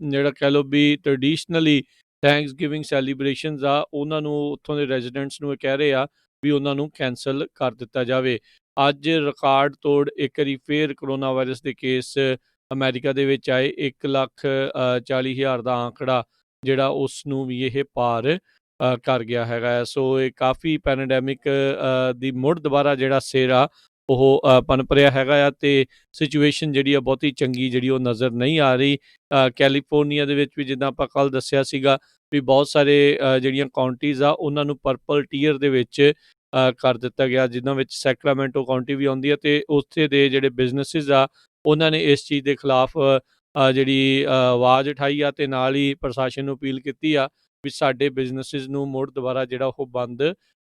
ਜਿਹੜਾ ਕਹਿ ਲਓ ਵੀ ਟ੍ਰੈਡੀਸ਼ਨਲੀ ਥੈਂਕਸ ਗਿਵਿੰਗ ਸੈਲੀਬ੍ਰੇਸ਼ਨਸ ਆ ਉਹਨਾਂ ਨੂੰ ਉੱਥੋਂ ਦੇ ਰੈਜ਼ੀਡੈਂਟਸ ਨੂੰ ਇਹ ਕਹਿ ਰਹੇ ਆ ਵੀ ਉਹਨਾਂ ਨੂੰ ਕੈਂਸਲ ਕਰ ਦਿੱਤਾ ਜਾਵੇ। ਅੱਜ ਰਿਕਾਰਡ ਤੋੜ ਇੱਕ ਵਾਰੀ ਫੇਰ ਕਰੋਨਾ ਵਾਇਰਸ ਦੇ ਕੇਸ ਅਮਰੀਕਾ ਦੇ ਵਿੱਚ ਆਏ 1,40,000 ਦਾ ਆਂਕੜਾ ਜਿਹੜਾ ਉਸ ਨੂੰ ਵੀ ਇਹ ਪਾਰ ਕਰ ਗਿਆ ਹੈਗਾ ਹੈ। ਸੋ ਇਹ ਕਾਫੀ ਪੈਂਡੈਮਿਕ ਦੀ ਮੁੜ ਦੁਬਾਰਾ ਜਿਹੜਾ ਸਿਰ ਆ ਉਹ ਪਨਪ ਰਿਹਾ ਹੈਗਾ ਆ ਤੇ ਸਿਚੁਏਸ਼ਨ ਜਿਹੜੀ ਆ ਬਹੁਤੀ ਚੰਗੀ ਜਿਹੜੀ ਉਹ ਨਜ਼ਰ ਨਹੀਂ ਆ ਰਹੀ। ਕੈਲੀਫੋਰਨੀਆ ਦੇ ਵਿੱਚ ਵੀ ਜਿੱਦਾਂ ਆਪਾਂ ਕੱਲ੍ਹ ਦੱਸਿਆ ਸੀਗਾ ਵੀ ਬਹੁਤ ਸਾਰੇ ਜਿਹੜੀਆਂ ਕਾਉਂਟੀਜ਼ ਆ ਉਹਨਾਂ ਨੂੰ ਪਰਪਲ ਟੀਅਰ ਦੇ ਵਿੱਚ ਕਰ ਦਿੱਤਾ ਗਿਆ, ਜਿਨ੍ਹਾਂ ਵਿੱਚ ਸੈਕਰਾਮੈਂਟੋ ਕਾਉਂਟੀ ਵੀ ਆਉਂਦੀ ਹੈ ਤੇ ਉੱਥੇ ਦੇ ਜਿਹੜੇ ਬਿਜ਼ਨਸਿਸ ਆ ਉਹਨਾਂ ਨੇ ਇਸ ਚੀਜ਼ ਦੇ ਖਿਲਾਫ ਜਿਹੜੀ ਆਵਾਜ਼ ਉਠਾਈ ਆ ਤੇ ਨਾਲ ਹੀ ਪ੍ਰਸ਼ਾਸਨ ਨੂੰ ਅਪੀਲ ਕੀਤੀ ਆ ਵੀ ਸਾਡੇ ਬਿਜ਼ਨਸਿਸ ਨੂੰ ਮੁੜ ਦੁਬਾਰਾ ਜਿਹੜਾ ਉਹ ਬੰਦ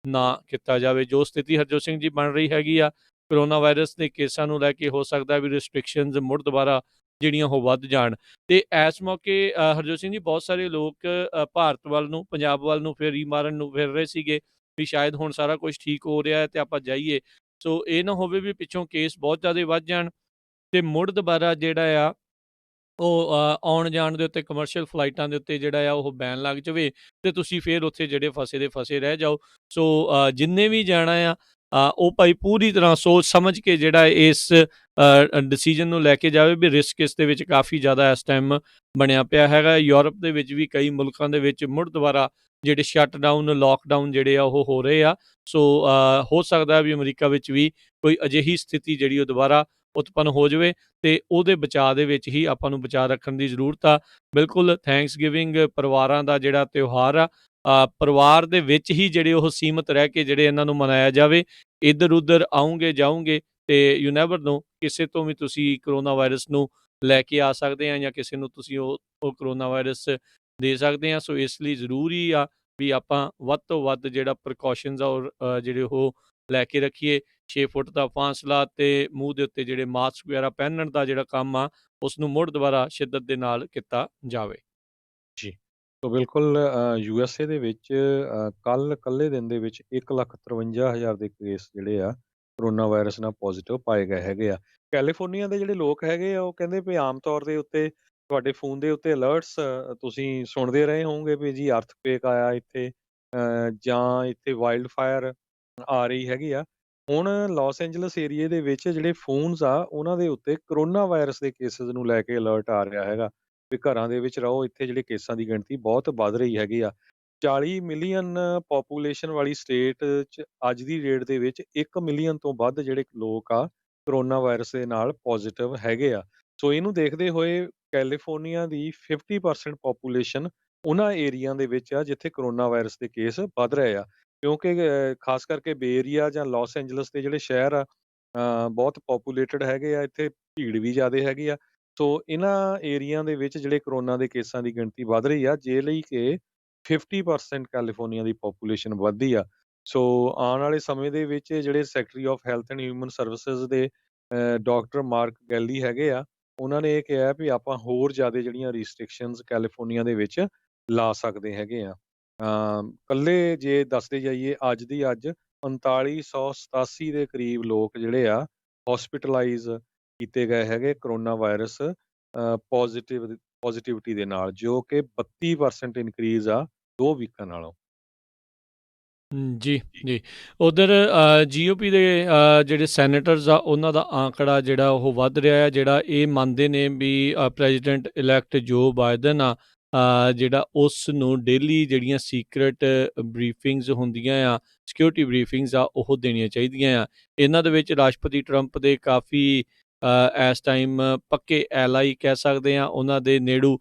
ਨਾ ਕੀਤਾ ਜਾਵੇ। ਜੋ ਸਥਿਤੀ ਹਰਜੋਤ ਸਿੰਘ ਜੀ ਬਣ ਰਹੀ ਹੈਗੀ ਆ ਕਰੋਨਾ ਵਾਇਰਸ ਦੇ ਕੇਸਾਂ ਨੂੰ ਲੈ ਕੇ, ਹੋ ਸਕਦਾ ਵੀ ਰਿਸਟ੍ਰਿਕਸ਼ਨਸ ਮੁੜ ਦੁਬਾਰਾ ਜਿਹੜੀਆਂ ਉਹ ਵੱਧ ਜਾਣ। ਤੇ ਇਸ ਮੌਕੇ ਹਰਜੋਤ ਸਿੰਘ ਜੀ ਬਹੁਤ ਸਾਰੇ ਲੋਕ ਭਾਰਤ ਵੱਲ ਨੂੰ, ਪੰਜਾਬ ਵੱਲ ਨੂੰ ਫੇਰੀ ਮਾਰਨ ਨੂੰ ਫਿਰ ਰਹੇ ਸੀਗੇ ਵੀ ਸ਼ਾਇਦ ਹੁਣ ਸਾਰਾ ਕੁਝ ਠੀਕ ਹੋ ਰਿਹਾ ਹੈ ਤੇ ਆਪਾਂ ਜਾਈਏ। ਸੋ ਇਹ ਨਾ ਹੋਵੇ ਵੀ ਪਿੱਛੋਂ ਕੇਸ ਬਹੁਤ ਜ਼ਿਆਦਾ ਵੱਧ ਜਾਣ ਤੇ ਮੁੜ ਦੁਬਾਰਾ ਜਿਹੜਾ ਆ ਉਹ ਆਉਣ ਜਾਣ ਦੇ ਉੱਤੇ ਕਮਰਸ਼ੀਅਲ ਫਲਾਈਟਾਂ ਦੇ ਉੱਤੇ ਜਿਹੜਾ ਆ ਉਹ ਬੈਨ ਲੱਗ ਜਾਵੇ ਤੇ ਤੁਸੀਂ ਫਿਰ ਉੱਥੇ ਜਿਹੜੇ ਫਸੇ ਦੇ ਫਸੇ ਰਹਿ ਜਾਓ। ਸੋ ਜਿੰਨੇ ਵੀ ਜਾਣਾ ਆ ਉਹ ਭਾਈ ਪੂਰੀ ਤਰ੍ਹਾਂ ਸੋਚ ਸਮਝ ਕੇ ਜਿਹੜਾ ਇਸ ਡਿਸੀਜਨ ਨੂੰ ਲੈ ਕੇ ਜਾਵੇ ਵੀ ਰਿਸਕ ਇਸ ਦੇ ਵਿੱਚ ਕਾਫੀ ਜ਼ਿਆਦਾ ਇਸ ਟਾਈਮ ਬਣਿਆ ਪਿਆ ਹੈਗਾ। ਯੂਰਪ ਦੇ ਵਿੱਚ ਵੀ ਕਈ ਮੁਲਕਾਂ ਦੇ ਵਿੱਚ ਮੁੜ ਦੁਬਾਰਾ ਜਿਹੜੇ ਸ਼ਟਡਾਊਨ ਲੋਕਡਾਊਨ ਜਿਹੜੇ ਆ ਉਹ ਹੋ ਰਹੇ ਆ। ਸੋ ਹੋ ਸਕਦਾ ਵੀ ਅਮਰੀਕਾ ਵਿੱਚ ਵੀ ਕੋਈ ਅਜਿਹੀ ਸਥਿਤੀ ਜਿਹੜੀ ਉਹ ਦੁਬਾਰਾ ਉਤਪੰਨ ਹੋ ਜਾਵੇ ਤੇ ਉਹਦੇ ਬਚਾਅ ਦੇ ਵਿੱਚ ਹੀ ਆਪਾਂ ਨੂੰ ਬਚਾਅ ਰੱਖਣ ਦੀ ਜ਼ਰੂਰਤ ਆ। ਬਿਲਕੁਲ ਥੈਂਕਸ ਗਿਵਿੰਗ ਪਰਿਵਾਰਾਂ ਦਾ ਜਿਹੜਾ ਤਿਉਹਾਰ ਆ ਪਰਿਵਾਰ ਦੇ ਵਿੱਚ ਹੀ ਜਿਹੜੇ ਉਹ ਸੀਮਤ ਰਹਿ ਕੇ ਜਿਹੜੇ ਇਹਨਾਂ ਨੂੰ ਮਨਾਇਆ ਜਾਵੇ। ਇੱਧਰ ਉੱਧਰ ਆਉਂਗੇ ਜਾਉਂਗੇ ਤੇ ਯੂ ਨੈਵਰ ਨੋ ਕਿਸੇ ਤੋਂ ਵੀ ਤੁਸੀਂ ਕਰੋਨਾ ਵਾਇਰਸ ਨੂੰ ਲੈ ਕੇ ਆ ਸਕਦੇ ਆ ਜਾਂ ਕਿਸੇ ਨੂੰ ਤੁਸੀਂ ਉਹ ਕਰੋਨਾ ਵਾਇਰਸ ਦੇ ਸਕਦੇ ਆ। ਸੋ ਇਸ ਲਈ ਜ਼ਰੂਰੀ ਆ ਵੀ ਆਪਾਂ ਵੱਧ ਤੋਂ ਵੱਧ ਜਿਹੜਾ ਪ੍ਰੀਕਾਸ਼ਨਸ ਆ ਔਰ ਜਿਹੜੇ ਉਹ ਲੈ ਕੇ ਰੱਖੀਏ। 6 ਫੁੱਟ ਦਾ ਫਾਸਲਾ ਤੇ ਮੂੰਹ ਦੇ ਉੱਤੇ ਜਿਹੜੇ ਮਾਸਕ ਵਗੈਰਾ ਪਹਿਨਣ ਦਾ ਜਿਹੜਾ ਕੰਮ ਆ ਉਸ ਨੂੰ ਮੁੜ ਦੁਬਾਰਾ ਸ਼ਿੱਦਤ ਦੇ ਨਾਲ ਕੀਤਾ ਜਾਵੇ। ਜੀ। ਸੋ ਬਿਲਕੁਲ USA ਦੇ ਵਿੱਚ ਕੱਲ੍ਹ ਇਕੱਲੇ ਦਿਨ ਦੇ ਵਿੱਚ 1,53,000 ਦੇ ਕੇਸ ਜਿਹੜੇ ਆ ਕਰੋਨਾ ਵਾਇਰਸ ਨਾਲ ਪੋਜ਼ੀਟਿਵ ਪਾਏ ਗਏ ਹੈਗੇ ਆ। ਕੈਲੀਫੋਰਨੀਆ ਦੇ ਜਿਹੜੇ ਲੋਕ ਹੈਗੇ ਆ ਉਹ ਕਹਿੰਦੇ ਵੀ ਆਮ ਤੌਰ ਦੇ ਉੱਤੇ ਤੁਹਾਡੇ ਫੋਨ ਦੇ ਉੱਤੇ ਅਲਰਟਸ ਤੁਸੀਂ ਸੁਣਦੇ ਰਹੇ ਹੋਵੋਗੇ ਵੀ ਜੀ ਅਰਥਕੁਏਕ ਆਇਆ ਇੱਥੇ ਜਾਂ ਇੱਥੇ ਵਾਈਲਡ ਫਾਇਰ ਆ ਰਹੀ ਹੈਗੀ ਆ। ਹੁਣ ਲਾਸ ਐਂਜਲਸ ਏਰੀਏ ਦੇ ਵਿੱਚ ਜਿਹੜੇ ਫੋਨਸ ਆ ਉਹਨਾਂ ਦੇ ਉੱਤੇ ਕਰੋਨਾ ਵਾਇਰਸ ਦੇ ਕੇਸਿਸ ਨੂੰ ਲੈ ਕੇ ਅਲਰਟ ਆ ਰਿਹਾ ਹੈਗਾ ਵੀ ਘਰਾਂ ਦੇ ਵਿੱਚ ਰਹੋ। ਇੱਥੇ ਜਿਹੜੇ ਕੇਸਾਂ ਦੀ ਗਿਣਤੀ ਬਹੁਤ ਵੱਧ ਰਹੀ ਹੈਗੀ ਆ। 40 ਮਿਲੀਅਨ ਪੋਪੂਲੇਸ਼ਨ ਵਾਲੀ ਸਟੇਟ 'ਚ ਅੱਜ ਦੀ ਡੇਟ ਦੇ ਵਿੱਚ 1 ਮਿਲੀਅਨ ਤੋਂ ਵੱਧ ਜਿਹੜੇ ਲੋਕ ਆ ਕਰੋਨਾ ਵਾਇਰਸ ਦੇ ਨਾਲ ਪੋਜ਼ੀਟਿਵ ਹੈਗੇ ਆ। ਸੋ ਇਹਨੂੰ ਦੇਖਦੇ ਹੋਏ ਕੈਲੀਫੋਰਨੀਆ ਦੀ 50% ਪੋਪੂਲੇਸ਼ਨ ਉਹਨਾਂ ਏਰੀਆ ਦੇ ਵਿੱਚ ਆ ਜਿੱਥੇ ਕਰੋਨਾ ਵਾਇਰਸ ਦੇ ਕੇਸ ਵੱਧ ਰਹੇ ਆ। ਕਿਉਂਕਿ ਖਾਸ ਕਰਕੇ ਬੇ ਏਰੀਆ ਜਾਂ ਲਾਸ ਐਂਜਲਸ ਦੇ ਜਿਹੜੇ ਸ਼ਹਿਰ ਆ ਬਹੁਤ ਪੋਪੂਲੇਟਡ ਹੈਗੇ ਆ, ਇੱਥੇ ਭੀੜ ਵੀ ਜ਼ਿਆਦਾ ਹੈਗੀ ਆ। ਸੋ ਇਹਨਾਂ ਏਰੀਆ ਦੇ ਵਿੱਚ ਜਿਹੜੇ ਕਰੋਨਾ ਦੇ ਕੇਸਾਂ ਦੀ ਗਿਣਤੀ ਵੱਧ ਰਹੀ ਆ, ਜੇ ਲਈ ਕਿ 50% ਕੈਲੀਫੋਰਨੀਆ ਦੀ ਪੋਪੂਲੇਸ਼ਨ ਵੱਧਦੀ ਆ। ਸੋ ਆਉਣ ਵਾਲੇ ਸਮੇਂ ਦੇ ਵਿੱਚ ਜਿਹੜੇ secretary of health and human services ਦੇ ਡਾਕਟਰ ਮਾਰਕ ਗੈਲੀ ਹੈਗੇ ਆ, ਉਹਨਾਂ ਨੇ ਇਹ ਕਿਹਾ ਵੀ ਆਪਾਂ ਹੋਰ ਜ਼ਿਆਦਾ ਜਿਹੜੀਆਂ ਰਿਸਟ੍ਰਿਕਸ਼ਨਸ ਕੈਲੀਫੋਰਨੀਆ ਦੇ ਵਿੱਚ ਲਾ ਸਕਦੇ ਹੈਗੇ ਆ। ਇਕੱਲੇ ਜੇ ਦੱਸਦੇ ਜਾਈਏ ਅੱਜ ਦੀ ਅੱਜ 3987 ਦੇ ਕਰੀਬ ਲੋਕ ਜਿਹੜੇ ਆ ਹੌਸਪੀਟਲਾਈਜ਼ ਕੀਤੇ ਗਏ ਹੈਗੇ ਕਰੋਨਾ ਵਾਇਰਸ ਪੋਜ਼ਿਟਿਵਿਟੀ ਦੇ ਨਾਲ, ਜੋ ਕਿ 32% ਇਨਕਰੀਜ਼ ਆ 2 ਵੀਕਾਂ ਨਾਲੋਂ। ਜੀ, ਜੀ। ਉਧਰ ਜੀਓਪੀ ਦੇ ਜਿਹੜੇ ਸੈਨੇਟਰਸ ਆ ਉਹਨਾਂ ਦਾ ਆਂਕੜਾ ਜਿਹੜਾ ਉਹ ਵੱਧ ਰਿਹਾ ਹੈ, ਜਿਹੜਾ ਇਹ ਮੰਨਦੇ ਨੇ ਵੀ ਪ੍ਰੈਜ਼ੀਡੈਂਟ ਇਲੈਕਟ ਜੋ ਬਾਈਡਨ ਆ ਜਿਹੜਾ ਉਸ ਨੂੰ ਡੇਲੀ ਜਿਹੜੀਆਂ ਸੀਕ੍ਰੇਟ ਬਰੀਫਿੰਗਸ ਹੁੰਦੀਆਂ ਆ, ਸਿਕਿਉਰਿਟੀ ਬਰੀਫਿੰਗਸ ਆ, ਉਹ ਦੇਣੀਆਂ ਚਾਹੀਦੀਆਂ ਆ। ਇਹਨਾਂ ਦੇ ਵਿੱਚ ਰਾਸ਼ਟਰਪਤੀ ਟਰੰਪ ਦੇ ਕਾਫੀ ਇਸ ਟਾਈਮ ਪੱਕੇ ਐਲਾਈ ਕਹਿ ਸਕਦੇ ਆ। ਉਹਨਾਂ ਦੇ ਨੇੜੂ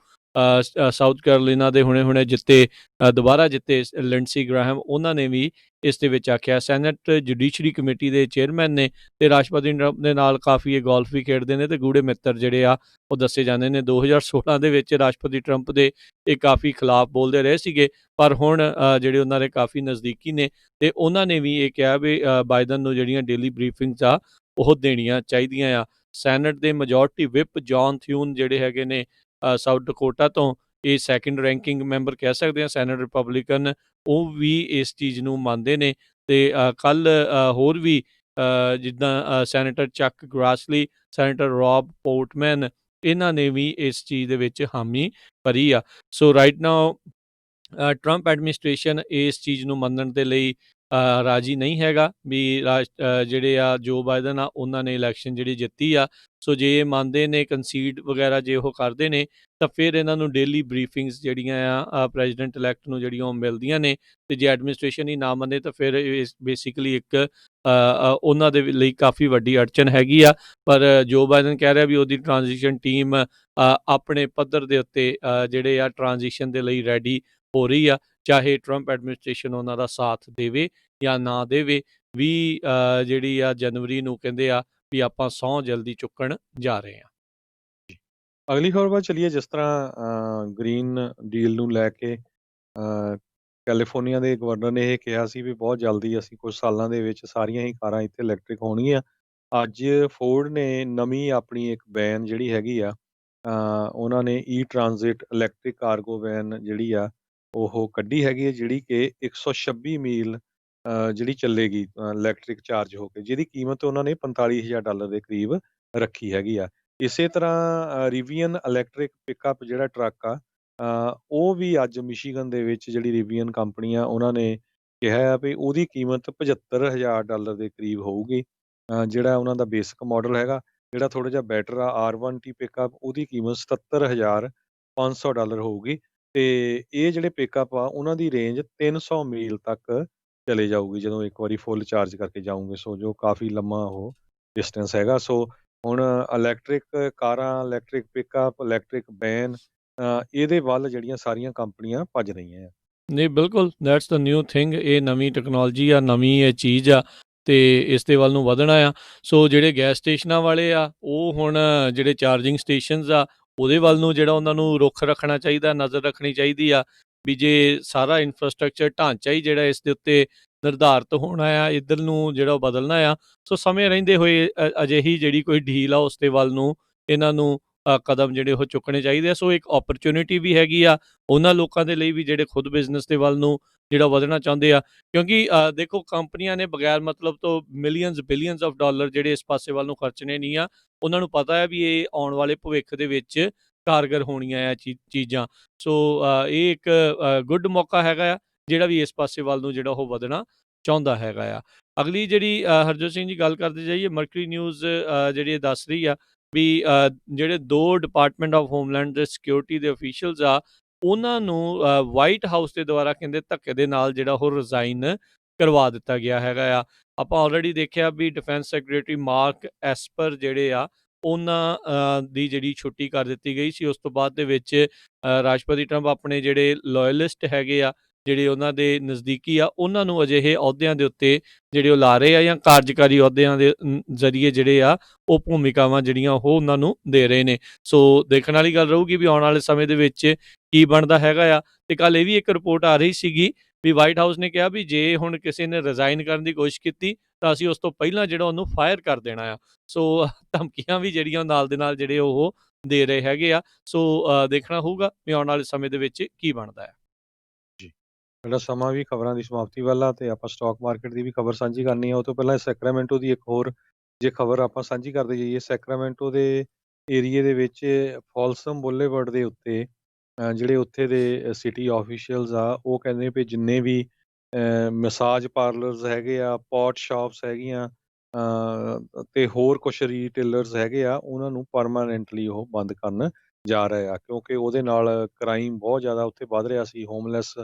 ਸਾਊਥ ਕੈਰੋਲੀਨਾ ਦੇ ਹੁਣੇ ਜਿੱਤੇ ਦੁਬਾਰਾ ਜਿੱਤੇ ਲਿੰਡਸੀ ਗ੍ਰਾਹਮ, ਉਹਨਾਂ ਨੇ ਵੀ ਇਸ ਦੇ ਵਿੱਚ ਆਖਿਆ। ਸੈਨੇਟ ਜੁਡੀਸ਼ਰੀ ਕਮੇਟੀ ਦੇ ਚੇਅਰਮੈਨ ਨੇ ਤੇ ਰਾਸ਼ਟਰਪਤੀ ਟਰੰਪ ਦੇ ਨਾਲ ਕਾਫੀ ਇਹ ਗੋਲਫ ਵੀ ਖੇਡਦੇ ਨੇ ਤੇ ਗੂੜੇ ਮਿੱਤਰ ਜਿਹੜੇ ਆ ਉਹ ਦੱਸੇ ਜਾਂਦੇ ਨੇ। 2016 ਦੇ ਵਿੱਚ ਰਾਸ਼ਟਰਪਤੀ ਟਰੰਪ ਦੇ ਇਹ ਕਾਫੀ ਖਿਲਾਫ ਬੋਲਦੇ ਰਹੇ ਸੀਗੇ, ਪਰ ਹੁਣ ਜਿਹੜੇ ਉਹਨਾਂ ਦੇ ਕਾਫੀ ਨਜ਼ਦੀਕੀ ਨੇ ਤੇ ਉਹਨਾਂ ਨੇ ਵੀ ਇਹ ਕਿਹਾ ਵੀ ਬਾਈਡਨ ਨੂੰ ਜਿਹੜੀਆਂ ਡੇਲੀ ਬਰੀਫਿੰਗਸ ਆ ਉਹ ਦੇਣੀਆਂ ਚਾਹੀਦੀਆਂ ਆ। ਸੈਨੇਟ ਦੇ ਮੈਜੋਰਟੀ ਵਿਪ ਜੌਨ ਥਿਊਨ ਜਿਹੜੇ ਹੈਗੇ ਨੇ ਸਾਊਥ ਡਕੋਟਾ ਤੋਂ, ਇਹ ਸੈਕੰਡ ਰੈਂਕਿੰਗ ਮੈਂਬਰ ਕਹਿ ਸਕਦੇ ਆ ਸੈਨੇਟ ਰਿਪਬਲਿਕਨ, ਉਹ ਵੀ ਇਸ ਚੀਜ਼ ਨੂੰ ਮੰਨਦੇ ਨੇ। ਤੇ ਕੱਲ ਹੋਰ ਵੀ ਜਿੱਦਾਂ ਸੈਨੇਟਰ ਚੱਕ ਗ੍ਰਾਸਲੀ, ਸੈਨੇਟਰ ਰੌਬ ਪੋਰਟਮੈਨ, ਇਹਨਾਂ ਨੇ ਵੀ ਇਸ ਚੀਜ਼ ਦੇ ਵਿੱਚ ਹਾਮੀ ਭਰੀ ਆ। ਸੋ ਰਾਈਟ ਨਾਓ ਟਰੰਪ ਐਡਮਿਨਿਸਟ੍ਰੇਸ਼ਨ ਇਸ ਚੀਜ਼ ਨੂੰ ਮੰਨਣ ਦੇ ਲਈ ਰਾਜੀ ਨਹੀਂ ਹੈਗਾ ਵੀ ਜਿਹੜੇ ਆ ਜੋ ਬਾਈਡਨ ਆ ਉਹਨਾਂ ਨੇ ਇਲੈਕਸ਼ਨ ਜਿਹੜੀ ਜਿੱਤੀ ਆ। ਸੋ ਜੇ ਇਹ ਮੰਨਦੇ ਨੇ ਕੰਸੀਡ ਵਗੈਰਾ ਜੇ ਉਹ ਕਰਦੇ ਨੇ ਤਾਂ ਫਿਰ ਇਹਨਾਂ ਨੂੰ ਡੇਲੀ ਬਰੀਫਿੰਗਸ ਜਿਹੜੀਆਂ ਆ ਪ੍ਰੈਜ਼ੀਡੈਂਟ ਇਲੈਕਟ ਨੂੰ ਜਿਹੜੀਆਂ ਉਹ ਮਿਲਦੀਆਂ ਨੇ। ਤੇ ਜੇ ਐਡਮਿਨਿਸਟ੍ਰੇਸ਼ਨ ਹੀ ਨਾ ਮੰਨੇ ਤਾਂ ਫਿਰ ਬੇਸਿਕਲੀ ਇੱਕ ਉਹਨਾਂ ਦੇ ਲਈ ਕਾਫੀ ਵੱਡੀ ਅੜਚਨ ਹੈਗੀ ਆ। ਪਰ ਜੋ ਬਾਈਡਨ ਕਹਿ ਰਿਹਾ ਵੀ ਉਹਦੀ ਟ੍ਰਾਂਜੀਸ਼ਨ ਟੀਮ ਆਪਣੇ ਪੱਧਰ ਦੇ ਉੱਤੇ ਜਿਹੜੇ ਆ ਟ੍ਰਾਂਜੀਸ਼ਨ ਦੇ ਲਈ ਰੈਡੀ ਹੋ ਰਹੀ ਆ, ਚਾਹੇ ਟਰੰਪ ਐਡਮਿਨਿਸਟ੍ਰੇਸ਼ਨ ਉਹਨਾਂ ਦਾ ਸਾਥ ਦੇਵੇ ਜਾਂ ਨਾ ਦੇਵੇ। ਵੀ ਜਿਹੜੀ ਆ ਜਨਵਰੀ ਨੂੰ ਕਹਿੰਦੇ ਆ ਵੀ ਆਪਾਂ ਸਹੁੰ ਜਲਦੀ ਚੁੱਕਣ ਜਾ ਰਹੇ ਹਾਂ। ਅਗਲੀ ਖਬਰ ਵੱਲ ਚਲੀਏ। ਜਿਸ ਤਰ੍ਹਾਂ ਗ੍ਰੀਨ ਡੀਲ ਨੂੰ ਲੈ ਕੇ ਕੈਲੀਫੋਰਨੀਆ ਦੇ ਗਵਰਨਰ ਨੇ ਇਹ ਕਿਹਾ ਸੀ ਵੀ ਬਹੁਤ ਜਲਦੀ ਅਸੀਂ ਕੁਝ ਸਾਲਾਂ ਦੇ ਵਿੱਚ ਸਾਰੀਆਂ ਹੀ ਕਾਰਾਂ ਇੱਥੇ ਇਲੈਕਟ੍ਰਿਕ ਹੋਣਗੀਆਂ। ਅੱਜ ਫੋਰਡ ਨੇ ਨਵੀਂ ਆਪਣੀ ਇੱਕ ਵੈਨ ਜਿਹੜੀ ਹੈਗੀ ਆ, ਉਹਨਾਂ ਨੇ ਈ ਟ੍ਰਾਂਜ਼ਿਟ ਇਲੈਕਟ੍ਰਿਕ ਕਾਰਗੋ ਵੈਨ ਜਿਹੜੀ ਆ ਉਹ ਕੱਢੀ ਹੈਗੀ ਹੈ, ਜਿਹੜੀ ਕਿ 126 ਮੀਲ ਜਿਹੜੀ ਚੱਲੇਗੀ ਇਲੈਕਟ੍ਰਿਕ ਚਾਰਜ ਹੋ ਕੇ, ਜਿਹਦੀ ਕੀਮਤ ਉਹਨਾਂ ਨੇ $45,000 ਦੇ ਕਰੀਬ ਰੱਖੀ ਹੈਗੀ ਆ। ਇਸੇ ਤਰ੍ਹਾਂ ਰਿਵੀਅਨ ਇਲੈਕਟ੍ਰਿਕ ਪਿਕਅਪ ਜਿਹੜਾ ਟਰੱਕ ਆ, ਉਹ ਵੀ ਅੱਜ ਮਿਸ਼ੀਗਨ ਦੇ ਵਿੱਚ ਜਿਹੜੀ ਰਿਵੀਅਨ ਕੰਪਨੀ ਆ ਉਹਨਾਂ ਨੇ ਕਿਹਾ ਆ ਵੀ ਉਹਦੀ ਕੀਮਤ $75,000 ਦੇ ਕਰੀਬ ਹੋਊਗੀ। ਜਿਹੜਾ ਉਹਨਾਂ ਦਾ ਬੇਸਿਕ ਮਾਡਲ ਹੈਗਾ, ਜਿਹੜਾ ਥੋੜ੍ਹਾ ਜਿਹਾ ਬੈਟਰ ਆ R1T ਪਿਕਅਪ, ਉਹਦੀ ਕੀਮਤ $77,500 ਹੋਊਗੀ। ਤੇ ਇਹ ਜਿਹੜੇ ਪਿਕਅਪ ਆ ਉਹਨਾਂ ਦੀ ਰੇਂਜ 300 ਮੀਲ ਤੱਕ ਚਲੇ ਜਾਊਗੀ ਜਦੋਂ ਇੱਕ ਵਾਰੀ ਫੁੱਲ ਚਾਰਜ ਕਰਕੇ ਜਾਊਂਗੇ। ਸੋ ਜੋ ਕਾਫੀ ਲੰਮਾ ਉਹ ਡਿਸਟੈਂਸ ਹੈਗਾ। ਸੋ ਹੁਣ ਇਲੈਕਟ੍ਰਿਕ ਕਾਰਾਂ, ਇਲੈਕਟ੍ਰਿਕ ਪਿਕਅਪ, ਇਲੈਕਟ੍ਰਿਕ ਵੈਨ, ਇਹਦੇ ਵੱਲ ਜਿਹੜੀਆਂ ਸਾਰੀਆਂ ਕੰਪਨੀਆਂ ਭੱਜ ਰਹੀਆਂ ਆ। ਨਹੀਂ, ਬਿਲਕੁਲ ਦੈਟਸ ਦ ਨਿਊ ਥਿੰਗ। ਇਹ ਨਵੀਂ ਟੈਕਨੋਲੋਜੀ ਆ, ਨਵੀਂ ਇਹ ਚੀਜ਼ ਆ ਤੇ ਇਸ ਦੇ ਵੱਲ ਨੂੰ ਵਧਣਾ ਆ। ਸੋ ਜਿਹੜੇ ਗੈਸ ਸਟੇਸ਼ਨਾਂ ਵਾਲੇ ਆ ਉਹ ਹੁਣ ਜਿਹੜੇ ਚਾਰਜਿੰਗ ਸਟੇਸ਼ਨਸ ਆ ਉਹਦੇ ਵੱਲ ਨੂੰ ਜਿਹੜਾ ਉਹਨਾਂ ਨੂੰ ਰੁੱਖ ਰੱਖਣਾ ਚਾਹੀਦਾ, ਨਜ਼ਰ ਰੱਖਣੀ ਚਾਹੀਦੀ ਆ ਵੀ ਜੇ ਸਾਰਾ ਇਨਫਰਾਸਟ੍ਰਕਚਰ ਢਾਂਚਾ ਹੀ ਜਿਹੜਾ ਇਸ ਦੇ ਉੱਤੇ ਨਿਰਧਾਰਿਤ ਹੋਣਾ ਆ, ਇੱਧਰ ਨੂੰ ਜਿਹੜਾ ਉਹ ਬਦਲਣਾ ਆ। ਸੋ ਸਮੇਂ ਰਹਿੰਦੇ ਹੋਏ ਅਜਿਹੀ ਜਿਹੜੀ ਕੋਈ ਡੀਲ ਆ ਉਸ ਦੇ ਵੱਲ ਨੂੰ ਇਹਨਾਂ ਨੂੰ ਕਦਮ ਜਿਹੜੇ ਉਹ ਚੁੱਕਣੇ ਚਾਹੀਦੇ ਆ। ਸੋ ਇੱਕ ਓਪਰਚੁਨਿਟੀ ਵੀ ਹੈਗੀ ਆ ਉਹਨਾਂ ਲੋਕਾਂ ਦੇ ਲਈ ਵੀ ਜਿਹੜੇ ਖੁਦ ਬਿਜ਼ਨਸ ਦੇ ਵੱਲ ਨੂੰ ਜਿਹੜਾ ਵਧਣਾ ਚਾਹੁੰਦੇ ਆ, ਕਿਉਂਕਿ ਦੇਖੋ ਕੰਪਨੀਆਂ ਨੇ ਬਗੈਰ ਮਤਲਬ ਤੋਂ ਮਿਲੀਅਨਸ ਬਿਲੀਅਨਸ ਆਫ ਡਾਲਰ ਜਿਹੜੇ ਇਸ ਪਾਸੇ ਵੱਲ ਨੂੰ ਖਰਚਣੇ ਨਹੀਂ ਆ। ਉਹਨਾਂ ਨੂੰ ਪਤਾ ਹੈ ਵੀ ਇਹ ਆਉਣ ਵਾਲੇ ਭਵਿੱਖ ਦੇ ਵਿੱਚ ਕਾਰਗਰ ਹੋਣੀਆਂ ਆ ਚੀਜ਼ਾਂ। ਸੋ ਇਹ ਇੱਕ ਗੁੱਡ ਮੌਕਾ ਹੈਗਾ ਆ ਜਿਹੜਾ ਵੀ ਇਸ ਪਾਸੇ ਵੱਲ ਨੂੰ ਜਿਹੜਾ ਉਹ ਵਧਣਾ ਚਾਹੁੰਦਾ ਹੈਗਾ ਆ। ਅਗਲੀ ਜਿਹੜੀ ਹਰਜੋਤ ਸਿੰਘ ਜੀ ਗੱਲ ਕਰਦੇ ਜਾਈਏ, ਮਰਕਰੀ ਨਿਊਜ਼ ਜਿਹੜੀ ਇਹ ਦੱਸ ਰਹੀ ਆ ਵੀ ਜਿਹੜੇ 2 ਡਿਪਾਰਟਮੈਂਟ ਆਫ ਹੋਮਲੈਂਡ ਦੇ ਸਿਕਿਉਰਿਟੀ ਦੇ ਅਫੀਸ਼ੀਅਲਸ ਆ ਉਹਨਾਂ ਨੂੰ ਵਾਈਟ ਹਾਊਸ ਦੇ ਦੁਆਰਾ ਕਹਿੰਦੇ ਧੱਕੇ ਦੇ ਨਾਲ ਜਿਹੜਾ ਉਹ ਰਿਜ਼ਾਈਨ ਕਰਵਾ ਦਿੱਤਾ ਗਿਆ ਹੈਗਾ ਆ। ਆਪਾਂ ਆਲਰੇਡੀ ਦੇਖਿਆ ਵੀ ਡਿਫੈਂਸ ਸੈਕਟਰੀ ਮਾਰਕ ਐਸਪਰ ਜਿਹੜੇ ਆ ਉਹਨਾਂ ਦੀ ਜਿਹੜੀ ਛੁੱਟੀ ਕਰ ਦਿੱਤੀ ਗਈ ਸੀ। ਉਸ ਤੋਂ ਬਾਅਦ ਦੇ ਵਿੱਚ ਰਾਸ਼ਟਰਪਤੀ ਟਰੰਪ ਆਪਣੇ ਜਿਹੜੇ ਲੋਇਲਿਸਟ ਹੈਗੇ ਆ, ਜਿਹੜੇ ਉਹਨਾਂ ਦੇ ਨਜ਼ਦੀਕੀ ਆ, ਉਹਨਾਂ ਨੂੰ ਅਜਿਹੇ ਅਹੁਦਿਆਂ ਦੇ ਉੱਤੇ ਜਿਹੜੇ ਉਹ ਲਾ ਰਹੇ ਆ ਜਾਂ ਕਾਰਜਕਾਰੀ ਅਹੁਦਿਆਂ ਦੇ ਜ਼ਰੀਏ ਜਿਹੜੇ ਆ ਉਹ ਭੂਮਿਕਾਵਾਂ ਜਿਹੜੀਆਂ ਉਹ ਉਹਨਾਂ ਨੂੰ ਦੇ ਰਹੇ ਨੇ। ਸੋ ਦੇਖਣ ਵਾਲੀ ਗੱਲ ਰਹੂਗੀ ਵੀ ਆਉਣ ਵਾਲੇ ਸਮੇਂ ਦੇ ਵਿੱਚ ਕੀ ਬਣਦਾ ਹੈਗਾ ਆ। ਤੇ ਕੱਲ ਇਹ ਵੀ ਇੱਕ ਰਿਪੋਰਟ ਆ ਰਹੀ ਸੀਗੀ ਵੀ ਵਾਈਟ ਹਾਊਸ ਨੇ ਕਿਹਾ ਵੀ ਜੇ ਹੁਣ ਕਿਸੇ ਨੇ ਰਿਜ਼ਾਈਨ ਕਰਨ ਦੀ ਕੋਸ਼ਿਸ਼ ਕੀਤੀ ਤਾਂ ਅਸੀਂ ਉਸ ਤੋਂ ਪਹਿਲਾਂ ਜਿਹੜਾ ਉਹਨੂੰ ਫਾਇਰ ਕਰ ਦੇਣਾ ਆ। ਸੋ ਧਮਕੀਆਂ ਵੀ ਜਿਹੜੀਆਂ ਨਾਲ ਦੇ ਨਾਲ ਜਿਹੜੇ ਉਹ ਦੇ ਰਹੇ ਹੈਗੇ ਆ। ਸੋ ਦੇਖਣਾ ਹੋਊਗਾ ਵੀ ਆਉਣ ਵਾਲੇ ਸਮੇਂ ਦੇ ਵਿੱਚ ਕੀ ਬਣਦਾ ਹੈ। ਸਾਡਾ ਸਮਾਂ ਵੀ ਖਬਰਾਂ ਦੀ ਸਮਾਪਤੀ ਵੱਲ ਆ ਤੇ ਆਪਾਂ ਸਟਾਕ ਮਾਰਕੀਟ ਦੀ ਵੀ ਖਬਰ ਸਾਂਝੀ ਕਰਨੀ ਆ। ਉਹ ਤੋਂ ਪਹਿਲਾਂ ਸੈਕਰਾਮੈਂਟੋ ਦੀ ਇੱਕ ਹੋਰ ਜੇ ਖਬਰ ਆਪਾਂ ਸਾਂਝੀ ਕਰਦੇ ਜਾਈਏ, ਸੈਕਰਾਮੈਂਟੋ ਦੇ ਏਰੀਏ ਦੇ ਵਿੱਚ ਫੋਲਸਮ ਬੁਲੇਵਰਡ ਦੇ ਉੱਤੇ ਜਿਹੜੇ ਉੱਥੇ ਦੇ ਸਿਟੀ ਆਫੀਸ਼ੀਅਲਸ ਆ ਉਹ ਕਹਿੰਦੇ ਵੀ ਜਿੰਨੇ ਵੀ ਮਸਾਜ ਪਾਰਲਰਸ ਹੈਗੇ ਆ, ਪੋਟ ਸ਼ਾਪਸ ਹੈਗੀਆਂ ਤੇ ਹੋਰ ਕੁਛ ਰੀਟੇਲਰਸ ਹੈਗੇ ਆ, ਉਹਨਾਂ ਨੂੰ ਪਰਮਾਨੈਂਟਲੀ ਉਹ ਬੰਦ ਕਰਨ ਜਾ ਰਹੇ ਆ, ਕਿਉਂਕਿ ਉਹਦੇ ਨਾਲ ਕ੍ਰਾਈਮ ਬਹੁਤ ਜ਼ਿਆਦਾ ਉੱਥੇ ਵੱਧ ਰਿਹਾ ਸੀ। ਹੋਮਲੈਸ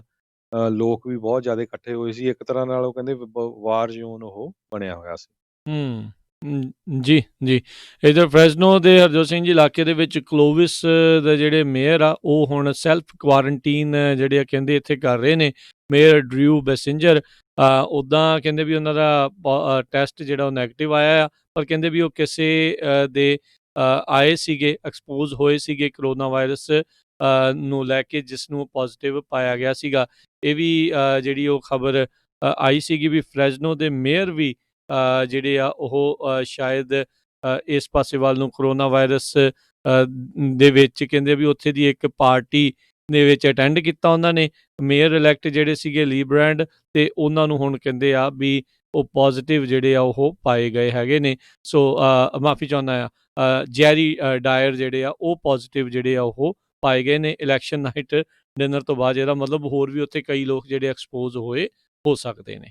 ਲੋਕ ਵੀ ਬਹੁਤ ਜ਼ਿਆਦਾ ਇਕੱਠੇ ਹੋਏ ਸੀ। ਇੱਕ ਤਰ੍ਹਾਂ ਨਾਲ ਉਹ ਕਹਿੰਦੇ ਵਾਰ ਜ਼ੋਨ ਉਹ ਬਣਿਆ ਹੋਇਆ ਸੀ। ਹੂੰ, ਜੀ, ਜੀ। ਇੱਧਰ ਫ੍ਰੈਸਨੋ ਦੇ ਹਰਜੋਤ ਸਿੰਘ ਜੀ ਇਲਾਕੇ ਦੇ ਵਿੱਚ ਕਲੋਵਿਸ ਦੇ ਜਿਹੜੇ ਮੇਅਰ ਆ, ਉਹ ਹੁਣ ਸੈਲਫ ਕੁਆਰੰਟੀਨ ਜਿਹੜੇ ਆ ਕਹਿੰਦੇ ਇੱਥੇ ਕਰ ਰਹੇ ਨੇ। ਮੇਅਰ ਡਰਿਊ ਬੈਸਿੰਜਰ ਉੱਦਾਂ ਕਹਿੰਦੇ ਵੀ ਉਹਨਾਂ ਦਾ ਟੈਸਟ ਜਿਹੜਾ ਉਹ ਨੈਗੇਟਿਵ ਆਇਆ ਆ, ਪਰ ਕਹਿੰਦੇ ਵੀ ਉਹ ਕਿਸੇ ਦੇ ਆਏ ਸੀਗੇ, ਐਕਸਪੋਜ਼ ਹੋਏ ਸੀਗੇ ਕਰੋਨਾ ਵਾਇਰਸ ਨੂੰ ਲੈ ਕੇ, ਜਿਸ ਨੂੰ ਪੋਜ਼ੀਟਿਵ ਪਾਇਆ ਗਿਆ ਸੀਗਾ। ਇਹ ਵੀ ਜਿਹੜੀ ਉਹ ਖਬਰ ਆਈ ਸੀਗੀ ਵੀ ਫ੍ਰੈਸਨੋ ਦੇ ਮੇਅਰ ਵੀ ਜਿਹੜੇ ਆ ਉਹ ਸ਼ਾਇਦ ਇਸ ਪਾਸੇ ਵੱਲ ਨੂੰ ਕਰੋਨਾ ਵਾਇਰਸ ਦੇ ਵਿੱਚ ਕਹਿੰਦੇ ਵੀ ਉੱਥੇ ਦੀ ਇੱਕ ਪਾਰਟੀ ਦੇ ਵਿੱਚ ਅਟੈਂਡ ਕੀਤਾ ਉਹਨਾਂ ਨੇ। ਮੇਅਰ ਇਲੈਕਟ ਜਿਹੜੇ ਸੀਗੇ ਲੀ ਬ੍ਰੈਂਡ, ਤੇ ਉਹਨਾਂ ਨੂੰ ਹੁਣ ਕਹਿੰਦੇ ਆ ਵੀ ਉਹ ਪੋਜ਼ੀਟਿਵ ਜਿਹੜੇ ਆ ਉਹ ਪਾਏ ਗਏ ਹੈਗੇ ਨੇ। ਸੋ ਮਾਫੀ ਚਾਹੁੰਦਾ ਆ, ਜੈਰੀ ਡਾਇਰ ਜਿਹੜੇ ਆ ਉਹ ਪੋਜ਼ੀਟਿਵ ਜਿਹੜੇ ਆ ਉਹ ਪਾਏ ਗਏ ਨੇ ਇਲੈਕਸ਼ਨ ਨਾਈਟ ਡਿਨਰ ਤੋਂ ਬਾਅਦ। ਇਹਦਾ ਮਤਲਬ ਹੋਰ ਵੀ ਉੱਥੇ ਕਈ ਲੋਕ ਜਿਹੜੇ ਐਕਸਪੋਜ਼ ਹੋਏ ਹੋ ਸਕਦੇ ਨੇ।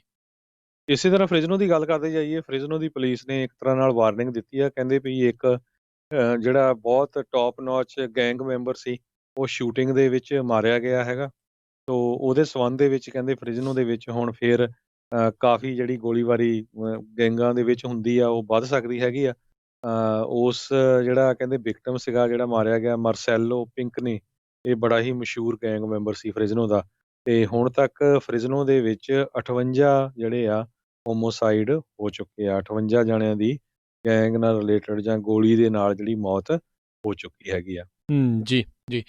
ਇਸੇ ਤਰ੍ਹਾਂ ਫ੍ਰਿਜ਼ਨੋ ਦੀ ਗੱਲ ਕਰਦੇ ਜਾਈਏ, ਫ੍ਰਿਜ਼ਨੋ ਦੀ ਪੁਲਿਸ ਨੇ ਇੱਕ ਤਰ੍ਹਾਂ ਨਾਲ ਵਾਰਨਿੰਗ ਦਿੱਤੀ ਆ। ਕਹਿੰਦੇ ਵੀ ਇੱਕ ਜਿਹੜਾ ਬਹੁਤ ਟੌਪ ਨੌਚ ਗੈਂਗ ਮੈਂਬਰ ਸੀ, ਉਹ ਸ਼ੂਟਿੰਗ ਦੇ ਵਿੱਚ ਮਾਰਿਆ ਗਿਆ ਹੈਗਾ। ਤੋ ਉਹਦੇ ਸੰਬੰਧ ਦੇ ਵਿੱਚ ਕਹਿੰਦੇ ਫ੍ਰਿਜ਼ਨੋ ਦੇ ਵਿੱਚ ਹੁਣ ਫਿਰ ਕਾਫੀ ਜਿਹੜੀ ਗੋਲੀਬਾਰੀ ਗੈਂਗਾਂ ਦੇ ਵਿੱਚ ਹੁੰਦੀ ਆ, ਉਹ ਵੱਧ ਸਕਦੀ ਹੈਗੀ ਆ। ਉਸ ਜਿਹੜਾ ਕਹਿੰਦੇ ਵਿਕਟਮ ਸੀਗਾ, ਜਿਹੜਾ ਮਾਰਿਆ ਗਿਆ, ਮਾਰਸੈਲੋ ਪਿੰਕਨੀ, ਇਹ ਬੜਾ ਹੀ ਮਸ਼ਹੂਰ ਗੈਂਗ ਮੈਂਬਰ ਸੀ ਫ੍ਰਿਜ਼ਨੋ ਦਾ। ਤੇ ਹੁਣ ਤੱਕ ਫ੍ਰਿਜ਼ਨੋ ਦੇ ਵਿੱਚ 58 ਜਿਹੜੇ ਆ ਹੋਮੋਸਾਈਡ ਹੋ ਚੁੱਕੇ ਆ। 58 ਜਣਿਆਂ ਦੀ ਗੈਂਗ ਨਾਲ ਰਿਲੇਟਡ ਜਾਂ ਗੋਲੀ ਦੇ ਨਾਲ ਜਿਹੜੀ ਮੌਤ ਹੋ ਚੁੱਕੀ ਹੈਗੀ ਆ। ਜੀ, ਜੀ।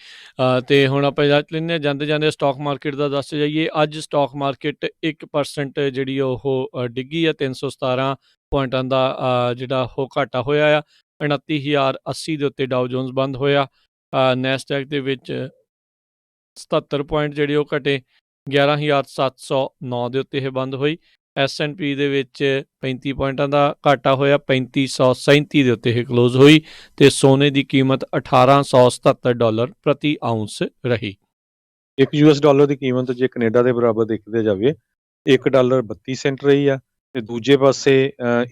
ਤੇ ਹੁਣ ਆਪਾਂ ਜਾ ਲੈਂਦੇ ਹਾਂ ਜਾਂਦੇ ਸਟਾਕ ਮਾਰਕੀਟ ਦਾ ਦੱਸ ਜਾਈਏ। ਅੱਜ ਸਟਾਕ ਮਾਰਕੀਟ 1% ਜਿਹੜੀ ਉਹ ਡਿੱਗੀ ਆ। 317 ਪੁਆਇੰਟਾਂ ਦਾ ਜਿਹੜਾ ਉਹ ਘਾਟਾ ਹੋਇਆ ਆ। 29,080 ਦੇ ਉੱਤੇ ਡਾਓ ਜੋਨਸ ਬੰਦ ਹੋਇਆ। ਨੈਸਡੈਕ ਦੇ ਵਿੱਚ 77 ਪੁਆਇੰਟ ਜਿਹੜੇ ਉਹ ਘਟੇ। 11,709 ਦੇ ਉੱਤੇ ਇਹ ਬੰਦ ਹੋਈ। S&P ਦੇ ਵਿੱਚ 35 ਪੁਆਇੰਟਾਂ ਦਾ ਘਾਟਾ ਹੋਇਆ। 3537 ਦੇ ਉੱਤੇ ਇਹ ਕਲੋਜ਼ ਹੋਈ। ਤੇ ਸੋਨੇ ਦੀ ਕੀਮਤ $1,877 ਪ੍ਰਤੀ ਆਉਂਸ ਰਹੀ। ਇੱਕ US ਡਾਲਰ ਦੀ ਕੀਮਤ ਜੇ ਕੈਨੇਡਾ ਦੇ ਬਰਾਬਰ ਦੇਖਦੇ ਜਾਵੇ, $1.32 ਰਹੀ ਆ। ਤੇ ਦੂਜੇ ਪਾਸੇ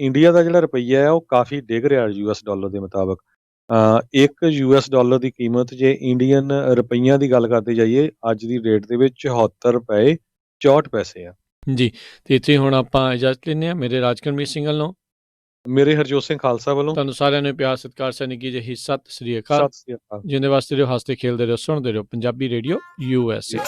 ਇੰਡੀਆ ਦਾ ਜਿਹੜਾ ਰੁਪਈਆ ਆ, ਉਹ ਕਾਫੀ ਡਿੱਗ ਰਿਹਾ US ਡਾਲਰ ਦੇ ਮੁਤਾਬਕ। ਇੱਕ US ਡਾਲਰ ਦੀ ਕੀਮਤ ਜੇ ਇੰਡੀਅਨ ਰੁਪਈਆਂ ਦੀ ਗੱਲ ਕਰਦੇ ਜਾਈਏ, ਅੱਜ ਦੀ ਡੇਟ ਦੇ ਵਿੱਚ ₹74.64 ਆ। ਜੀ, ਤੇ ਇੱਥੇ ਹੁਣ ਆਪਾਂ ਇਜਾਜ਼ਤ ਲੈਂਦੇ ਹਾਂ। ਮੇਰੇ ਰਾਜਕਰਮੀਤ ਸਿੰਘ ਵੱਲੋਂ, ਮੇਰੇ ਹਰਜੋਤ ਸਿੰਘ ਖਾਲਸਾ ਵੱਲੋਂ ਤੁਹਾਨੂੰ ਸਾਰਿਆਂ ਨੂੰ ਪਿਆਰ ਸਤਿਕਾਰ ਸਨਿੱਕੀ ਜਿਹੀ ਸਤਿ ਸ੍ਰੀ ਅਕਾਲ। ਸਤਿ ਸ੍ਰੀ ਅਕਾਲ। ਜਿੰਦੇ ਵਾਸਤੇ ਰਹੋ, ਹੱਸਦੇ ਖੇਲਦੇ ਰਹੋ, ਸੁਣਦੇ ਰਹੋ ਪੰਜਾਬੀ ਰੇਡੀਓ USA।